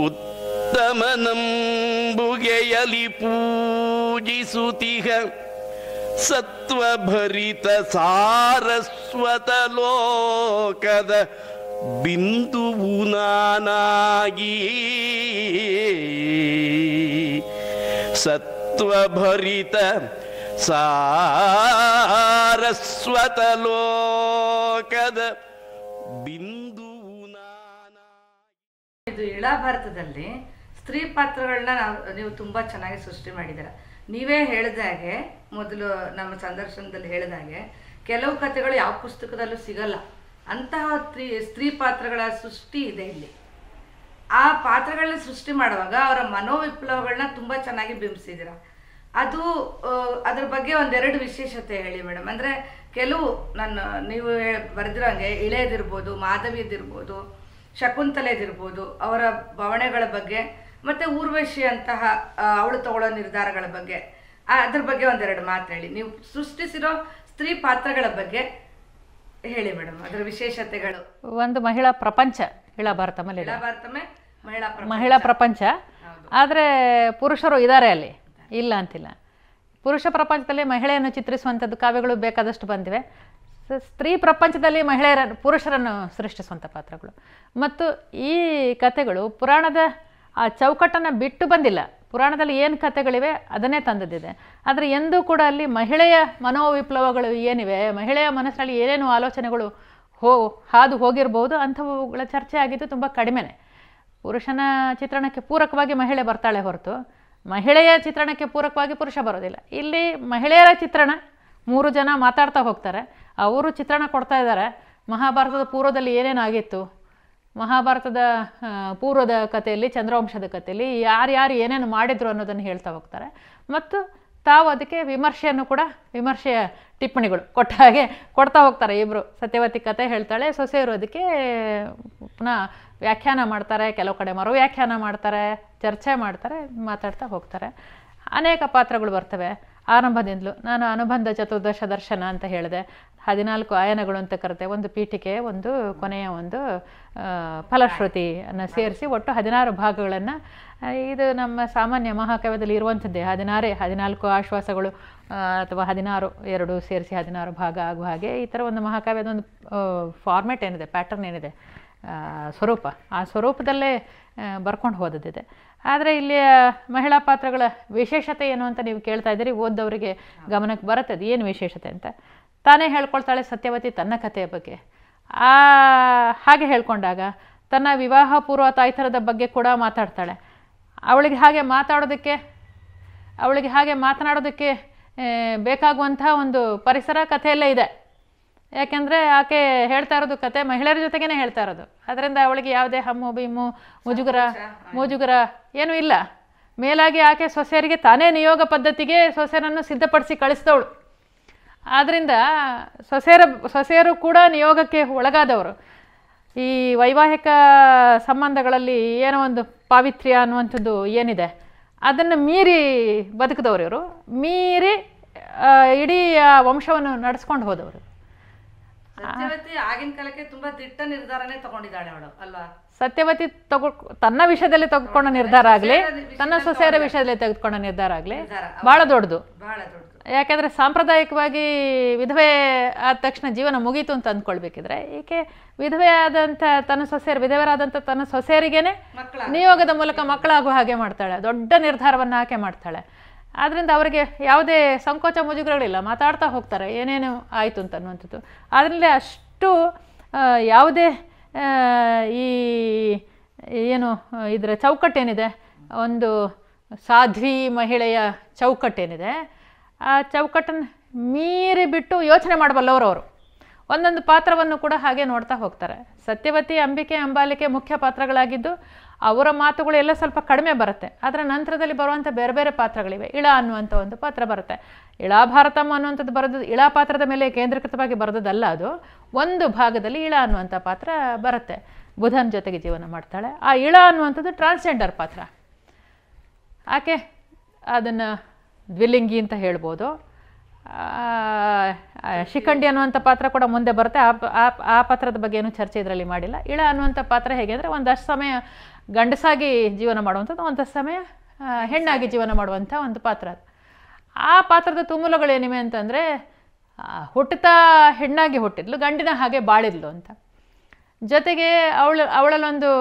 ಉತ್ತಮನಂಬುಗೆಯಲಿ ಪೂಜಿಸುತಿಹ ಸತ್ವಭರಿತ ಸಾರಸ್ವತ ಲೋಕದ ಬಿಂದುವು ನಾನಾಗಿ ಸತ್ವಭರಿತ ಸಾರಸ್ವತ ಲೋಕದ ಬಿಂದುವು ನಾನಾಗಿ. ಇದು ಇಳ ಭಾರತದಲ್ಲಿ ಸ್ತ್ರೀ ಪಾತ್ರಗಳನ್ನ ನೀವು ತುಂಬ ಚೆನ್ನಾಗಿ ಸೃಷ್ಟಿ ಮಾಡಿದ್ದೀರ. ನೀವೇ ಹೇಳಿದಾಗೆ, ಮೊದಲು ನಮ್ಮ ಸಂದರ್ಶನದಲ್ಲಿ ಹೇಳಿದಾಗೆ, ಕೆಲವು ಕಥೆಗಳು ಯಾವ ಪುಸ್ತಕದಲ್ಲೂ ಸಿಗಲ್ಲ. ಅಂತಹ ಸ್ತ್ರೀ ಪಾತ್ರಗಳ ಸೃಷ್ಟಿ ಇದೆ ಇಲ್ಲಿ. ಆ ಪಾತ್ರಗಳನ್ನ ಸೃಷ್ಟಿ ಮಾಡುವಾಗ ಅವರ ಮನೋವಿಪ್ಲವಗಳನ್ನ ತುಂಬ ಚೆನ್ನಾಗಿ ಬಿಂಬಿಸಿದ್ದೀರ. ಅದು ಅದ್ರ ಬಗ್ಗೆ ಒಂದೆರಡು ವಿಶೇಷತೆ ಹೇಳಿ ಮೇಡಮ್. ಅಂದರೆ ಕೆಲವು ನೀವು ಬರೆದಿರೋಂಗೆ ಇಳೆಯದಿರ್ಬೋದು, ಮಾಧವಿಯದಿರ್ಬೋದು, ಶಕುಂತಲೆದಿರ್ಬೋದು, ಅವರ ಭಾವನೆಗಳ ಬಗ್ಗೆ, ಮತ್ತು ಊರ್ವಶಿ ಅಂತಹ ಅವಳು ತಗೊಳ್ಳೋ ನಿರ್ಧಾರಗಳ ಬಗ್ಗೆ, ಅದ್ರ ಬಗ್ಗೆ ಒಂದೆರಡು ಮಾತು ಹೇಳಿ. ನೀವು ಸೃಷ್ಟಿಸಿರೋ ಸ್ತ್ರೀ ಪಾತ್ರಗಳ ಬಗ್ಗೆ ಹೇಳಿ ಮೇಡಮ್, ಅದರ ವಿಶೇಷತೆಗಳು. ಒಂದು ಮಹಿಳಾ ಪ್ರಪಂಚ ಇಳಾ ಭಾರತಮೇ ಮಹಿಳಾ ಪ್ರಪಂಚ. ಆದರೆ ಪುರುಷರು ಇದ್ದಾರೆ ಅಲ್ಲಿ, ಇಲ್ಲ ಅಂತಿಲ್ಲ. ಪುರುಷ ಪ್ರಪಂಚದಲ್ಲಿ ಮಹಿಳೆಯನ್ನು ಚಿತ್ರಿಸುವಂಥದ್ದು ಕಾವ್ಯಗಳು ಬೇಕಾದಷ್ಟು ಬಂದಿವೆ. ಸ್ತ್ರೀ ಪ್ರಪಂಚದಲ್ಲಿ ಪುರುಷರನ್ನು ಸೃಷ್ಟಿಸುವಂಥ ಪಾತ್ರಗಳು. ಮತ್ತು ಈ ಕಥೆಗಳು ಪುರಾಣದ ಆ ಚೌಕಟ್ಟನ್ನು ಬಿಟ್ಟು ಬಂದಿಲ್ಲ. ಪುರಾಣದಲ್ಲಿ ಏನು ಕಥೆಗಳಿವೆ ಅದನ್ನೇ ತಂದದ್ದಿದೆ. ಆದರೆ ಎಂದೂ ಕೂಡ ಅಲ್ಲಿ ಮಹಿಳೆಯ ಮನೋವಿಪ್ಲವಗಳು ಏನಿವೆ, ಮಹಿಳೆಯ ಮನಸ್ಸಿನಲ್ಲಿ ಏನೇನು ಆಲೋಚನೆಗಳು ಹಾದು ಹೋಗಿರ್ಬೋದು ಅಂಥವುಗಳ ಚರ್ಚೆ ಆಗಿದ್ದು ತುಂಬ ಕಡಿಮೆನೆ. ಪುರುಷನ ಚಿತ್ರಣಕ್ಕೆ ಪೂರಕವಾಗಿ ಮಹಿಳೆ ಬರ್ತಾಳೆ ಹೊರತು ಮಹಿಳೆಯ ಚಿತ್ರಣಕ್ಕೆ ಪೂರಕವಾಗಿ ಪುರುಷ ಬರೋದಿಲ್ಲ. ಇಲ್ಲಿ ಮಹಿಳೆಯರ ಚಿತ್ರಣ 3 ಜನ ಮಾತಾಡ್ತಾ ಹೋಗ್ತಾರೆ, ಅವರು ಚಿತ್ರಣ ಕೊಡ್ತಾ ಇದ್ದಾರೆ. ಮಹಾಭಾರತದ ಪೂರ್ವದಲ್ಲಿ ಏನೇನು ಆಗಿತ್ತು, ಮಹಾಭಾರತದ ಪೂರ್ವದ ಕಥೆಯಲ್ಲಿ, ಚಂದ್ರವಂಶದ ಕಥೆಯಲ್ಲಿ ಯಾರ್ಯಾರು ಏನೇನು ಮಾಡಿದ್ರು ಅನ್ನೋದನ್ನು ಹೇಳ್ತಾ ಹೋಗ್ತಾರೆ. ಮತ್ತು ತಾವು ಅದಕ್ಕೆ ವಿಮರ್ಶೆಯ ಟಿಪ್ಪಣಿಗಳು ಕೊಟ್ಟ ಹಾಗೆ ಕೊಡ್ತಾ ಹೋಗ್ತಾರೆ. ಇಬ್ಬರು, ಸತ್ಯವತಿ ಕಥೆ ಹೇಳ್ತಾಳೆ, ಸೊಸೆಯರು ಅದಕ್ಕೆ ಪುನಃ ವ್ಯಾಖ್ಯಾನ ಮಾಡ್ತಾರೆ, ಕೆಲವು ಕಡೆ ಮರು ವ್ಯಾಖ್ಯಾನ ಮಾಡ್ತಾರೆ, ಚರ್ಚೆ ಮಾಡ್ತಾರೆ, ಮಾತಾಡ್ತಾ ಹೋಗ್ತಾರೆ. ಅನೇಕ ಪಾತ್ರಗಳು ಬರ್ತವೆ ಆರಂಭದಿಂದಲೂ. ನಾನು ಅನುಬಂಧ ಚತುರ್ದಶ ದರ್ಶನ ಅಂತ ಹೇಳಿದೆ. 14 ಆಯನಗಳು ಅಂತ ಕರೆತೆ, ಒಂದು ಪೀಠಿಕೆ, ಒಂದು ಕೊನೆಯ ಒಂದು ಫಲಶ್ರುತಿಯನ್ನು ಸೇರಿಸಿ ಒಟ್ಟು 16 ಭಾಗಗಳನ್ನು. ಇದು ನಮ್ಮ ಸಾಮಾನ್ಯ ಮಹಾಕಾವ್ಯದಲ್ಲಿ ಇರುವಂಥದ್ದೇ. 14 ಆಶ್ವಾಸಗಳು ಅಥವಾ 16 2 ಸೇರಿಸಿ 16 ಭಾಗ ಆಗುವ ಹಾಗೆ ಈ ಥರ ಒಂದು ಮಹಾಕಾವ್ಯದ ಒಂದು ಫಾರ್ಮೆಟ್ ಏನಿದೆ, ಪ್ಯಾಟರ್ನ್ ಏನಿದೆ, ಸ್ವರೂಪ, ಆ ಸ್ವರೂಪದಲ್ಲೇ ಬರ್ಕೊಂಡು ಹೋದದ್ದಿದೆ. ಆದರೆ ಇಲ್ಲಿ ಮಹಿಳಾ ಪಾತ್ರಗಳ ವಿಶೇಷತೆ ಏನು ಅಂತ ನೀವು ಕೇಳ್ತಾ ಇದ್ದೀರಿ. ಓದ್ದವರಿಗೆ ಗಮನಕ್ಕೆ ಬರುತ್ತೆ ಅದು ಏನು ವಿಶೇಷತೆ ಅಂತ. ತಾನೇ ಹೇಳ್ಕೊಳ್ತಾಳೆ ಸತ್ಯವತಿ ತನ್ನ ಕಥೆಯ ಬಗ್ಗೆ. ಹಾಗೆ ಹೇಳ್ಕೊಂಡಾಗ ತನ್ನ ವಿವಾಹ ಪೂರ್ವ ತಾಯ್ತರದ ಬಗ್ಗೆ ಕೂಡ ಮಾತಾಡ್ತಾಳೆ. ಅವಳಿಗೆ ಹಾಗೆ ಮಾತನಾಡೋದಕ್ಕೆ ಬೇಕಾಗುವಂಥ ಒಂದು ಪರಿಸರ ಕಥೆಯಲ್ಲೇ ಇದೆ. ಯಾಕೆಂದರೆ ಆಕೆ ಹೇಳ್ತಾ ಇರೋದು ಕತೆ ಮಹಿಳೆಯರ ಜೊತೆಗೇ ಹೇಳ್ತಾ ಇರೋದು. ಅದರಿಂದ ಅವಳಿಗೆ ಯಾವುದೇ ಹಮ್ಮು ಬಿಮ್ಮು ಮುಜುಗರ ಏನೂ ಇಲ್ಲ. ಮೇಲಾಗಿ ಆಕೆ ಸೊಸೆಯರಿಗೆ ತಾನೇ ನಿಯೋಗ ಪದ್ಧತಿಗೆ ಸೊಸೆಯರನ್ನು ಸಿದ್ಧಪಡಿಸಿ ಕಳಿಸಿದವಳು. ಆದ್ದರಿಂದ ಸೊಸೆಯರು ಕೂಡ ನಿಯೋಗಕ್ಕೆ ಒಳಗಾದವರು. ಈ ವೈವಾಹಿಕ ಸಂಬಂಧಗಳಲ್ಲಿ ಏನೋ ಒಂದು ಪಾವಿತ್ರ್ಯ ಅನ್ನುವಂಥದ್ದು ಏನಿದೆ ಅದನ್ನು ಮೀರಿ ಬದುಕಿದವರು ಇವರು. ಮೀರಿ ಇಡೀ ವಂಶವನ್ನು ನಡೆಸ್ಕೊಂಡು ಹೋದವರು. ಸತ್ಯವತಿ ಆಗಿನ ಕಾಲಕ್ಕೆ ತುಂಬಾ ದಿಟ್ಟ ನಿರ್ಧಾರನೇ ತಗೊಂಡಿದ್ದಾಳೆ ಅವಳು ಅಲ್ವಾ. ಸತ್ಯವತಿ ತನ್ನ ವಿಷಯದಲ್ಲಿ ತೆಗೆದುಕೊಂಡ ನಿರ್ಧಾರ ಆಗಲಿ, ತನ್ನ ಸೊಸೆಯರ ವಿಷಯದಲ್ಲಿ ತೆಗೆದುಕೊಂಡ ನಿರ್ಧಾರ ಆಗಲಿ ಬಹಳ ದೊಡ್ಡದು. ಯಾಕೆಂದರೆ ಸಾಂಪ್ರದಾಯಿಕವಾಗಿ ವಿಧವೆ ಆದ ತಕ್ಷಣ ಜೀವನ ಮುಗೀತು ಅಂತ ಅಂದ್ಕೊಳ್ಬೇಕಿದ್ರೆ ಈಕೆ ವಿಧವೆ ಆದಂಥ ವಿಧವೆಯರಾದಂಥ ತನ್ನ ಸೊಸೆಯರಿಗೇನೆ ನಿಯೋಗದ ಮೂಲಕ ಮಕ್ಕಳಾಗುವ ಹಾಗೆ ಮಾಡ್ತಾಳೆ. ದೊಡ್ಡ ನಿರ್ಧಾರವನ್ನು ಆಕೆ ಮಾಡ್ತಾಳೆ. ಆದ್ದರಿಂದ ಅವರಿಗೆ ಯಾವುದೇ ಸಂಕೋಚ ಮುಜುಗರಗಳಿಲ್ಲ, ಮಾತಾಡ್ತಾ ಹೋಗ್ತಾರೆ ಏನೇನು ಆಯಿತು ಅಂತ ಅನ್ನುವಂಥದ್ದು. ಅದರಲ್ಲಿ ಅಷ್ಟು ಯಾವುದೇ ಈ ಏನು ಇದರ ಚೌಕಟ್ಟೇನಿದೆ, ಒಂದು ಸಾಧ್ವಿ ಮಹಿಳೆಯ ಚೌಕಟ್ಟೇನಿದೆ, ಆ ಚೌಕಟ್ಟನ್ನು ಮೀರಿ ಬಿಟ್ಟು ಯೋಚನೆ ಮಾಡಬಲ್ಲವರು ಅವರು. ಒಂದೊಂದು ಪಾತ್ರವನ್ನು ಕೂಡ ಹಾಗೆ ನೋಡ್ತಾ ಹೋಗ್ತಾರೆ. ಸತ್ಯವತಿ, ಅಂಬಿಕೆ, ಅಂಬಾಲಿಕೆ ಮುಖ್ಯ ಪಾತ್ರಗಳಾಗಿದ್ದು ಅವರ ಮಾತುಗಳು ಎಲ್ಲ ಸ್ವಲ್ಪ ಕಡಿಮೆ ಬರುತ್ತೆ. ಅದರ ನಂತರದಲ್ಲಿ ಬರುವಂಥ ಬೇರೆ ಬೇರೆ ಪಾತ್ರಗಳಿವೆ. ಇಳ ಅನ್ನುವಂಥ ಒಂದು ಪಾತ್ರ ಬರುತ್ತೆ. ಇಳಾ ಭಾರತಮ್ ಅನ್ನುವಂಥದ್ದು ಬರೆದು ಇಳಾ ಪಾತ್ರದ ಮೇಲೆ ಕೇಂದ್ರೀಕೃತವಾಗಿ ಬರೆದದ್ದಲ್ಲ, ಅದು ಒಂದು ಭಾಗದಲ್ಲಿ ಇಳ ಅನ್ನುವಂಥ ಪಾತ್ರ ಬರುತ್ತೆ. ಬುಧನ ಜೊತೆಗೆ ಜೀವನ ಮಾಡ್ತಾಳೆ. ಆ ಇಳ ಅನ್ನುವಂಥದ್ದು ಟ್ರಾನ್ಸ್ಜೆಂಡರ್ ಪಾತ್ರ. ಆಕೆ ಅದನ್ನು ದ್ವಿಲಿಂಗಿ ಅಂತ ಹೇಳ್ಬೋದು. ಶಿಖಂಡಿ ಅನ್ನುವಂಥ ಪಾತ್ರ ಕೂಡ ಮುಂದೆ ಬರುತ್ತೆ. ಆ ಪಾತ್ರದ ಬಗ್ಗೆ ಏನು ಚರ್ಚೆ ಇದರಲ್ಲಿ ಮಾಡಿಲ್ಲ. ಇಳ ಅನ್ನುವಂಥ ಪಾತ್ರ ಹೇಗೆ ಅಂದರೆ ಒಂದಷ್ಟು ಸಮಯ ಗಂಡಸಾಗಿ ಜೀವನ ಮಾಡುವಂಥದ್ದು, ಒಂದಷ್ಟು ಸಮಯ ಹೆಣ್ಣಾಗಿ ಜೀವನ ಮಾಡುವಂಥ ಒಂದು ಪಾತ್ರ ಅದು. ಆ ಪಾತ್ರದ ತುಮುಲಗಳೇನಿವೆ ಅಂತಂದರೆ ಹುಟ್ಟುತ್ತಾ ಹೆಣ್ಣಾಗಿ ಹುಟ್ಟಿದ್ಲು, ಗಂಡಿನ ಹಾಗೆ ಬಾಳಿದ್ಲು ಅಂತ. ಜೊತೆಗೆ ಅವಳಲ್ಲೊಂದು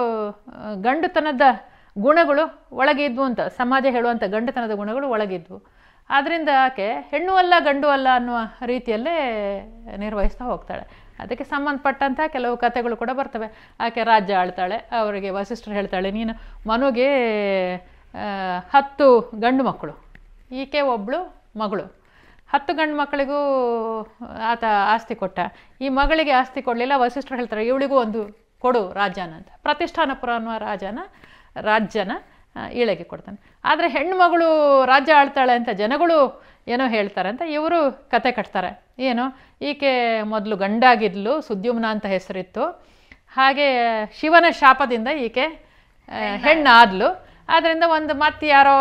ಗಂಡುತನದ ಗುಣಗಳು ಒಳಗಿದ್ವು ಅಂತ ಸಮಾಜ ಹೇಳುವಂಥ ಗಂಡುತನದ ಗುಣಗಳು ಒಳಗಿದ್ವು. ಆದ್ದರಿಂದ ಆಕೆ ಹೆಣ್ಣು ಅಲ್ಲ ಗಂಡು ಅಲ್ಲ ಅನ್ನುವ ರೀತಿಯಲ್ಲೇ ನಿರ್ವಹಿಸ್ತಾ ಹೋಗ್ತಾಳೆ. ಅದಕ್ಕೆ ಸಂಬಂಧಪಟ್ಟಂಥ ಕೆಲವು ಕಥೆಗಳು ಕೂಡ ಬರ್ತವೆ. ಆಕೆ ರಾಜ್ಯ ಆಳ್ತಾಳೆ. ಅವರಿಗೆ ವಸಿಷ್ಠರು ಹೇಳ್ತಾಳೆ, ನೀನು ಮನುಗೆ 10 ಗಂಡು ಮಕ್ಕಳು, ಈಕೆ ಒಬ್ಬಳು ಮಗಳು. 10 ಗಂಡು ಮಕ್ಕಳಿಗೂ ಆತ ಆಸ್ತಿ ಕೊಟ್ಟ. ಈ ಮಗಳಿಗೆ ಆಸ್ತಿ ಕೊಡಲಿಲ್ಲ. ವಸಿಷ್ಠರು ಹೇಳ್ತಾರೆ, ಇವಳಿಗೂ ಒಂದು ಕೊಡು ರಾಜ್ಯನ ಅಂತ. ಪ್ರತಿಷ್ಠಾನಪುರ ಅನ್ನುವ ರಾಜ್ಯನ ಈಳೆಗೆ ಕೊಡ್ತಾನೆ. ಆದರೆ ಹೆಣ್ಣು ಮಗಳು ರಾಜ್ಯ ಆಳ್ತಾಳೆ ಅಂತ ಜನಗಳು ಏನೋ ಹೇಳ್ತಾರೆ ಅಂತ ಇವರು ಕತೆ ಕಟ್ತಾರೆ. ಏನು, ಈಕೆ ಮೊದಲು ಗಂಡಾಗಿದ್ಲು, ಸುದ್ಯುಮ್ನ ಅಂತ ಹೆಸರಿತ್ತು. ಹಾಗೆ ಶಿವನ ಶಾಪದಿಂದ ಈಕೆ ಹೆಣ್ಣಾದ್ಲು. ಆದ್ದರಿಂದ ಒಂದು ಮತ್ತೆ ಯಾರೋ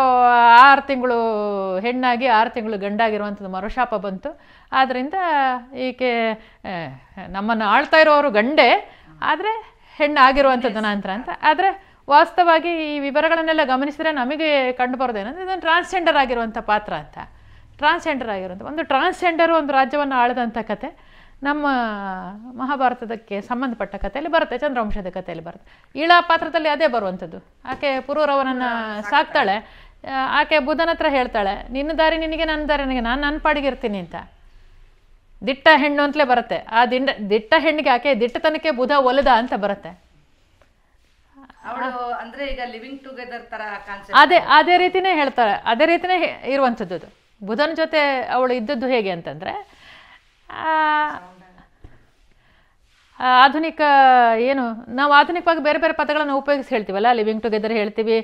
6 ತಿಂಗಳು ಹೆಣ್ಣಾಗಿ 6 ತಿಂಗಳು ಗಂಡಾಗಿರುವಂಥದ್ದು ಮರುಶಾಪ ಬಂತು. ಆದ್ದರಿಂದ ಈಕೆ ನಮ್ಮನ್ನು ಆಳ್ತಾ ಇರೋರು ಗಂಡೇ, ಆದರೆ ಹೆಣ್ಣಾಗಿರುವಂಥದ್ದು ನಂತರ ಅಂತ. ಆದರೆ ವಾಸ್ತವವಾಗಿ ಈ ವಿವರಗಳನ್ನೆಲ್ಲ ಗಮನಿಸಿದರೆ ನಮಗೆ ಕಂಡು ಬರೋದೇನಂದರೆ ಇದೊಂದು ಟ್ರಾನ್ಸ್ಜೆಂಡರ್ ಆಗಿರುವಂಥ ಪಾತ್ರ ಅಂತ. ಟ್ರಾನ್ಸ್ಜೆಂಡರ್ ಆಗಿರುವಂಥ ಒಂದು ಟ್ರಾನ್ಸ್ಜೆಂಡರು ಒಂದು ರಾಜ್ಯವನ್ನು ಆಳಿದಂಥ ಕತೆ ನಮ್ಮ ಮಹಾಭಾರತದಕ್ಕೆ ಸಂಬಂಧಪಟ್ಟ ಕಥೆಯಲ್ಲಿ ಬರುತ್ತೆ, ಚಂದ್ರವಂಶದ ಕಥೆಯಲ್ಲಿ ಬರುತ್ತೆ. ಈಳ ಪಾತ್ರದಲ್ಲಿ ಅದೇ ಬರುವಂಥದ್ದು. ಆಕೆ ಪುರೂರವನನ್ನು ಸಾಕ್ತಾಳೆ. ಆಕೆ ಬುಧನ ಹತ್ರ ಹೇಳ್ತಾಳೆ, ನಿನ್ನ ದಾರಿ ನಿನಗೆ, ನನ್ನ ದಾರಿ ನನಗೆ, ನಾನು ನನ್ನ ಪಾಡಿಗೆ ಇರ್ತೀನಿ ಅಂತ. ದಿಟ್ಟ ಹೆಣ್ಣು ಅಂತಲೇ ಬರುತ್ತೆ. ಆ ದಿಟ್ಟ ಹೆಣ್ಣಿಗೆ ಆಕೆ ದಿಟ್ಟತನಕ್ಕೆ ಬುಧ ಒಲಿದ ಅಂತ ಬರುತ್ತೆ. ಅಂದ್ರೆ ಈಗ ಲಿವಿಂಗ್ ಟುಗೆದರ್ ತರ ಕಾನ್ಸೆಪ್ಟ್ ಅದೇ ರೀತಿನೇ ಹೇಳ್ತಾರೆ. ಅದೇ ರೀತಿನೇ ಇರುವಂಥದ್ದು. ಅದು ಬುಧನ ಜೊತೆ ಅವಳು ಇದ್ದದ್ದು ಹೇಗೆ ಅಂತಂದರೆ, ಆಧುನಿಕ ಏನು ನಾವು ಆಧುನಿಕವಾಗಿ ಬೇರೆ ಬೇರೆ ಪದಗಳನ್ನು ಉಪಯೋಗಿಸಿ ಹೇಳ್ತೀವಲ್ಲ, ಲಿವಿಂಗ್ ಟುಗೆದರ್ ಹೇಳ್ತೀವಿ,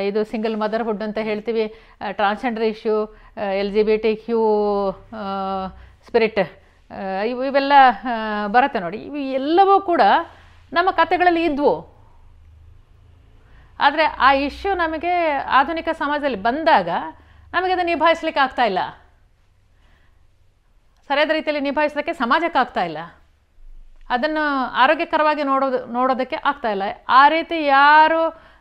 ಇದು ಸಿಂಗಲ್ ಮದರ್ಹುಡ್ ಅಂತ ಹೇಳ್ತೀವಿ, ಟ್ರಾನ್ಸ್ಜೆಂಡರ್ ಇಶ್ಯೂ, LGBTQ ಸ್ಪಿರಿಟ್, ಇವೆಲ್ಲ ಬರುತ್ತೆ ನೋಡಿ. ಇವು ಎಲ್ಲವೂ ಕೂಡ ನಮ್ಮ ಕಥೆಗಳಲ್ಲಿ ಇದ್ವು. ಆದರೆ ಆ ಇಶ್ಯೂ ನಮಗೆ ಆಧುನಿಕ ಸಮಾಜದಲ್ಲಿ ಬಂದಾಗ ನಮಗೆ ಅದನ್ನು ನಿಭಾಯಿಸ್ಲಿಕ್ಕೆ ಆಗ್ತಾಯಿಲ್ಲ, ಸರಿಯಾದ ರೀತಿಯಲ್ಲಿ ನಿಭಾಯಿಸೋದಕ್ಕೆ ಸಮಾಜಕ್ಕೆ ಆಗ್ತಾಯಿಲ್ಲ, ಅದನ್ನು ಆರೋಗ್ಯಕರವಾಗಿ ನೋಡೋದಕ್ಕೆ ಆಗ್ತಾಯಿಲ್ಲ. ಆ ರೀತಿ ಯಾರು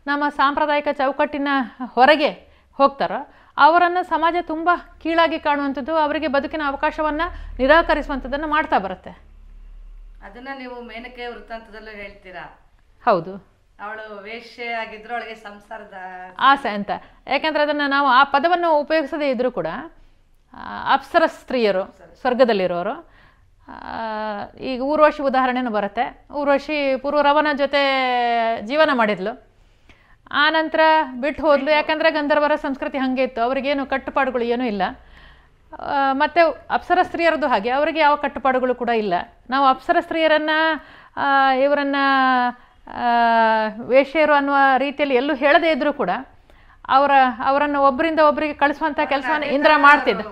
ನಮ್ಮ ಸಾಂಪ್ರದಾಯಿಕ ಚೌಕಟ್ಟಿನ ಹೊರಗೆ ಹೋಗ್ತಾರೋ ಅವರನ್ನು ಸಮಾಜ ತುಂಬ ಕೀಳಾಗಿ ಕಾಣುವಂಥದ್ದು, ಅವರಿಗೆ ಬದುಕಿನ ಅವಕಾಶವನ್ನು ನಿರಾಕರಿಸುವಂಥದ್ದನ್ನು ಮಾಡ್ತಾ ಬರುತ್ತೆ. ಅದನ್ನು ನೀವು ಮೇನಕೆ ವೃತ್ತಾಂತದಲ್ಲೂ ಹೇಳ್ತೀರಾ? ಹೌದು, ಅವಳು ವೇಶ್ಯೆ ಆಗಿದ್ರು, ಅವಳಿಗೆ ಸಂಸಾರದ ಆಸೆ ಅಂತ. ಯಾಕೆಂದರೆ ಅದನ್ನು ನಾವು ಆ ಪದವನ್ನು ಉಪಯೋಗಿಸದೇ ಇದ್ದರೂ ಕೂಡ ಅಪ್ಸರ ಸ್ತ್ರೀಯರು ಸ್ವರ್ಗದಲ್ಲಿರೋರು, ಈಗ ಊರ್ವಶಿ ಉದಾಹರಣೆನೂ ಬರುತ್ತೆ. ಊರ್ವಶಿ ಪುರೂರವನ ಜೊತೆ ಜೀವನ ಮಾಡಿದ್ಲು, ಆನಂತರ ಬಿಟ್ಟು ಹೋದ್ಲು. ಯಾಕಂದರೆ ಗಂಧರ್ವರ ಸಂಸ್ಕೃತಿ ಹಾಗೆ ಇತ್ತು, ಅವರಿಗೇನು ಕಟ್ಟುಪಾಡುಗಳು ಏನೂ ಇಲ್ಲ. ಮತ್ತು ಅಪ್ಸರ ಸ್ತ್ರೀಯರದ್ದು ಹಾಗೆ, ಅವರಿಗೆ ಯಾವ ಕಟ್ಟುಪಾಡುಗಳು ಕೂಡ ಇಲ್ಲ. ನಾವು ಅಪ್ಸರ ಸ್ತ್ರೀಯರನ್ನು ಇವರನ್ನು ವೇಶ್ಯರು ಅನ್ನುವ ರೀತಿಯಲ್ಲಿ ಎಲ್ಲೂ ಹೇಳದೇ ಇದ್ದರೂ ಕೂಡ ಅವರನ್ನು ಒಬ್ಬರಿಂದ ಒಬ್ಬರಿಗೆ ಕಳಿಸುವಂಥ ಕೆಲಸವನ್ನು ಇಂದ್ರ ಮಾಡ್ತಿದ್ದ,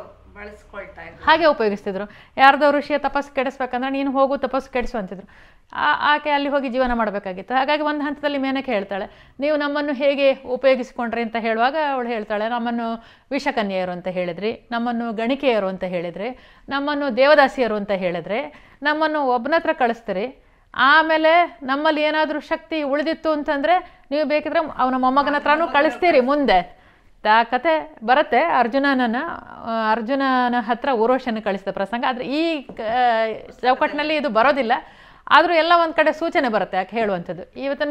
ಹಾಗೆ ಉಪಯೋಗಿಸ್ತಿದ್ರು. ಯಾರ್ದೋ ಋಷಿಯ ತಪಸ್ಸು ಕೆಡಿಸ್ಬೇಕಂದ್ರೆ ನೀನು ಹೋಗು ತಪಸ್ಸು ಕೆಡಿಸು ಅಂತಿದ್ರು. ಆಕೆ ಅಲ್ಲಿ ಹೋಗಿ ಜೀವನ ಮಾಡಬೇಕಾಗಿತ್ತು. ಹಾಗಾಗಿ ಒಂದು ಹಂತದಲ್ಲಿ ಮೇನಕೆ ಹೇಳ್ತಾಳೆ, ನೀವು ನಮ್ಮನ್ನು ಹೇಗೆ ಉಪಯೋಗಿಸಿಕೊಂಡ್ರಿ ಅಂತ ಹೇಳುವಾಗ ಅವಳು ಹೇಳ್ತಾಳೆ, ನಮ್ಮನ್ನು ವಿಷಕನ್ಯೆಯರು ಅಂತ ಹೇಳಿದ್ರಿ, ನಮ್ಮನ್ನು ಗಣಿಕೆಯರು ಅಂತ ಹೇಳಿದ್ರಿ, ನಮ್ಮನ್ನು ದೇವದಾಸಿಯರು ಅಂತ ಹೇಳಿದ್ರೆ, ನಮ್ಮನ್ನು ಒಬ್ಬನತ್ರ ಕಳಿಸ್ತೀರಿ, ಆಮೇಲೆ ನಮ್ಮಲ್ಲಿ ಏನಾದರೂ ಶಕ್ತಿ ಉಳಿದಿತ್ತು ಅಂತಂದರೆ ನೀವು ಬೇಕಿದ್ರೆ ಅವನ ಮೊಮ್ಮಗನ ಹತ್ರನೂ ಕಳಿಸ್ತೀರಿ ಮುಂದೆ. ಆ ಕತೆ ಬರುತ್ತೆ. ಅರ್ಜುನನ ಹತ್ರ ಊರ್ವಶಿಯನ್ನು ಕಳಿಸಿದ ಪ್ರಸಂಗ. ಆದರೆ ಈ ಚೌಕಟ್ಟಿನಲ್ಲಿ ಇದು ಬರೋದಿಲ್ಲ. ಆದರೂ ಎಲ್ಲ ಒಂದು ಕಡೆ ಸೂಚನೆ ಬರುತ್ತೆ ಯಾಕೆ ಹೇಳುವಂಥದ್ದು. ಇವತ್ತು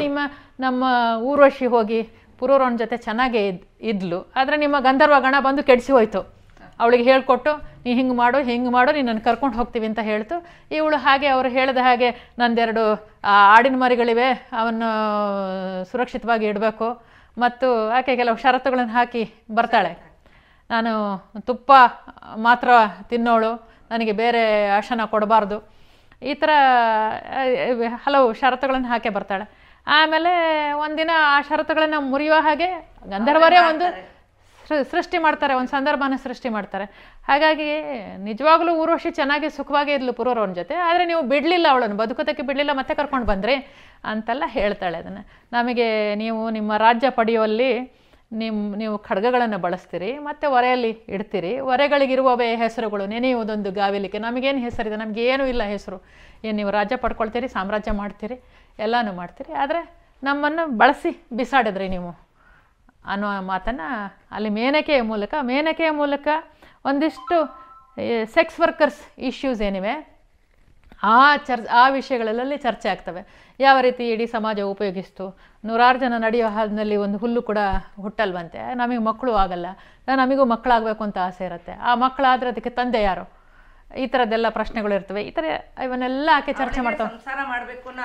ನಮ್ಮ ಊರ್ವಶಿ ಹೋಗಿ ಪುರೂರವನ ಜೊತೆ ಚೆನ್ನಾಗೇ ಇದ್ಲು, ಆದರೆ ನಿಮ್ಮ ಗಂಧರ್ವ ಗಣ ಬಂದು ಕೆಡಿಸಿ ಹೋಯ್ತು. ಅವಳಿಗೆ ಹೇಳಿಕೊಟ್ಟು ನೀ ಹಿಂಗೆ ಮಾಡು ನೀನು ಕರ್ಕೊಂಡು ಹೋಗ್ತೀವಿ ಅಂತ ಹೇಳ್ತು. ಇವಳು ಹಾಗೆ ಅವರು ಹೇಳಿದ ಹಾಗೆ ನಂದೆರಡು ಆಡಿನ ಮರಿಗಳಿವೆ, ಅವನ್ನು ಸುರಕ್ಷಿತವಾಗಿ ಇಡಬೇಕು, ಮತ್ತು ಆಕೆ ಕೆಲವು ಷರತ್ತುಗಳನ್ನು ಹಾಕಿ ಬರ್ತಾಳೆ. ನಾನು ತುಪ್ಪ ಮಾತ್ರ ತಿನ್ನೋಳು, ನನಗೆ ಬೇರೆ ಅಶನ ಕೊಡಬಾರ್ದು, ಈ ಥರ ಹಲವು ಷರತ್ತುಗಳನ್ನು ಹಾಕಿ ಬರ್ತಾಳೆ. ಆಮೇಲೆ ಒಂದಿನ ಆ ಷರತ್ತುಗಳನ್ನು ಮುರಿಯುವ ಹಾಗೆ ಗಂಧರ್ವರೇ ಒಂದು ಸೃಷ್ಟಿ ಮಾಡ್ತಾರೆ, ಒಂದು ಸಂದರ್ಭನ ಸೃಷ್ಟಿ ಮಾಡ್ತಾರೆ. ಹಾಗಾಗಿ ನಿಜವಾಗ್ಲೂ ಊರ್ವಶಿ ಚೆನ್ನಾಗಿ ಸುಖವಾಗಿ ಇದ್ಲು ಪುರೂರವನ ಜೊತೆ, ಆದರೆ ನೀವು ಬಿಡಲಿಲ್ಲ, ಅವಳನ್ನು ಬದುಕೋದಕ್ಕೆ ಬಿಡಲಿಲ್ಲ, ಮತ್ತೆ ಕರ್ಕೊಂಡು ಬಂದ್ರಿ ಅಂತೆಲ್ಲ ಹೇಳ್ತಾಳೆ. ಅದನ್ನು ನಮಗೆ ನೀವು ನಿಮ್ಮ ರಾಜ್ಯ ಪಡೆಯುವಲ್ಲಿ ನೀವು ಖಡ್ಗಗಳನ್ನು ಬಳಸ್ತೀರಿ, ಮತ್ತು ಒರೆಯಲ್ಲಿ ಇಡ್ತೀರಿ. ಒರೆಗಳಿಗಿರುವವೇ ಹೆಸರುಗಳು, ನೆನೆಯುವುದೊಂದು ಗಾವಿಲಿಕೆ. ನಮಗೇನು ಹೆಸರಿದೆ? ನಮಗೇನೂ ಇಲ್ಲ ಹೆಸರು. ಏನು ನೀವು ರಾಜ್ಯ ಪಡ್ಕೊಳ್ತೀರಿ, ಸಾಮ್ರಾಜ್ಯ ಮಾಡ್ತೀರಿ, ಎಲ್ಲನೂ ಮಾಡ್ತೀರಿ, ಆದರೆ ನಮ್ಮನ್ನು ಬಳಸಿ ಬಿಸಾಡಿದ್ರಿ ನೀವು ಅನ್ನೋ ಮಾತನ್ನು ಅಲ್ಲಿ ಮೇನಕೆಯ ಮೂಲಕ ಒಂದಿಷ್ಟು ಸೆಕ್ಸ್ ವರ್ಕರ್ಸ್ ಇಶ್ಯೂಸ್ ಏನಿವೆ ಆ ವಿಷಯಗಳಲ್ಲಿ ಚರ್ಚೆ ಆಗ್ತವೆ. ಯಾವ ರೀತಿ ಇಡೀ ಸಮಾಜ ಉಪಯೋಗಿಸ್ತು, ನೂರಾರು ಜನ ನಡೆಯೋ ಹಾದಿನಲ್ಲಿ ಒಂದು ಹುಲ್ಲು ಕೂಡ ಹುಟ್ಟಲ್ವಂತೆ, ನಮಗೆ ಮಕ್ಕಳು ಆಗಲ್ಲ, ನಮಗೂ ಮಕ್ಕಳಾಗಬೇಕು ಅಂತ ಆಸೆ ಇರುತ್ತೆ, ಆ ಮಕ್ಕಳಾದರೆ ಅದಕ್ಕೆ ತಂದೆ ಯಾರು, ಈ ಥರದ್ದೆಲ್ಲ ಪ್ರಶ್ನೆಗಳು ಇರ್ತವೆ. ಈ ಥರ ಇವನ್ನೆಲ್ಲ ಆಕೆ ಚರ್ಚೆ ಮಾಡ್ತಾವೆ. ಸಂಸಾರ ಮಾಡಬೇಕು ಅನ್ನೋ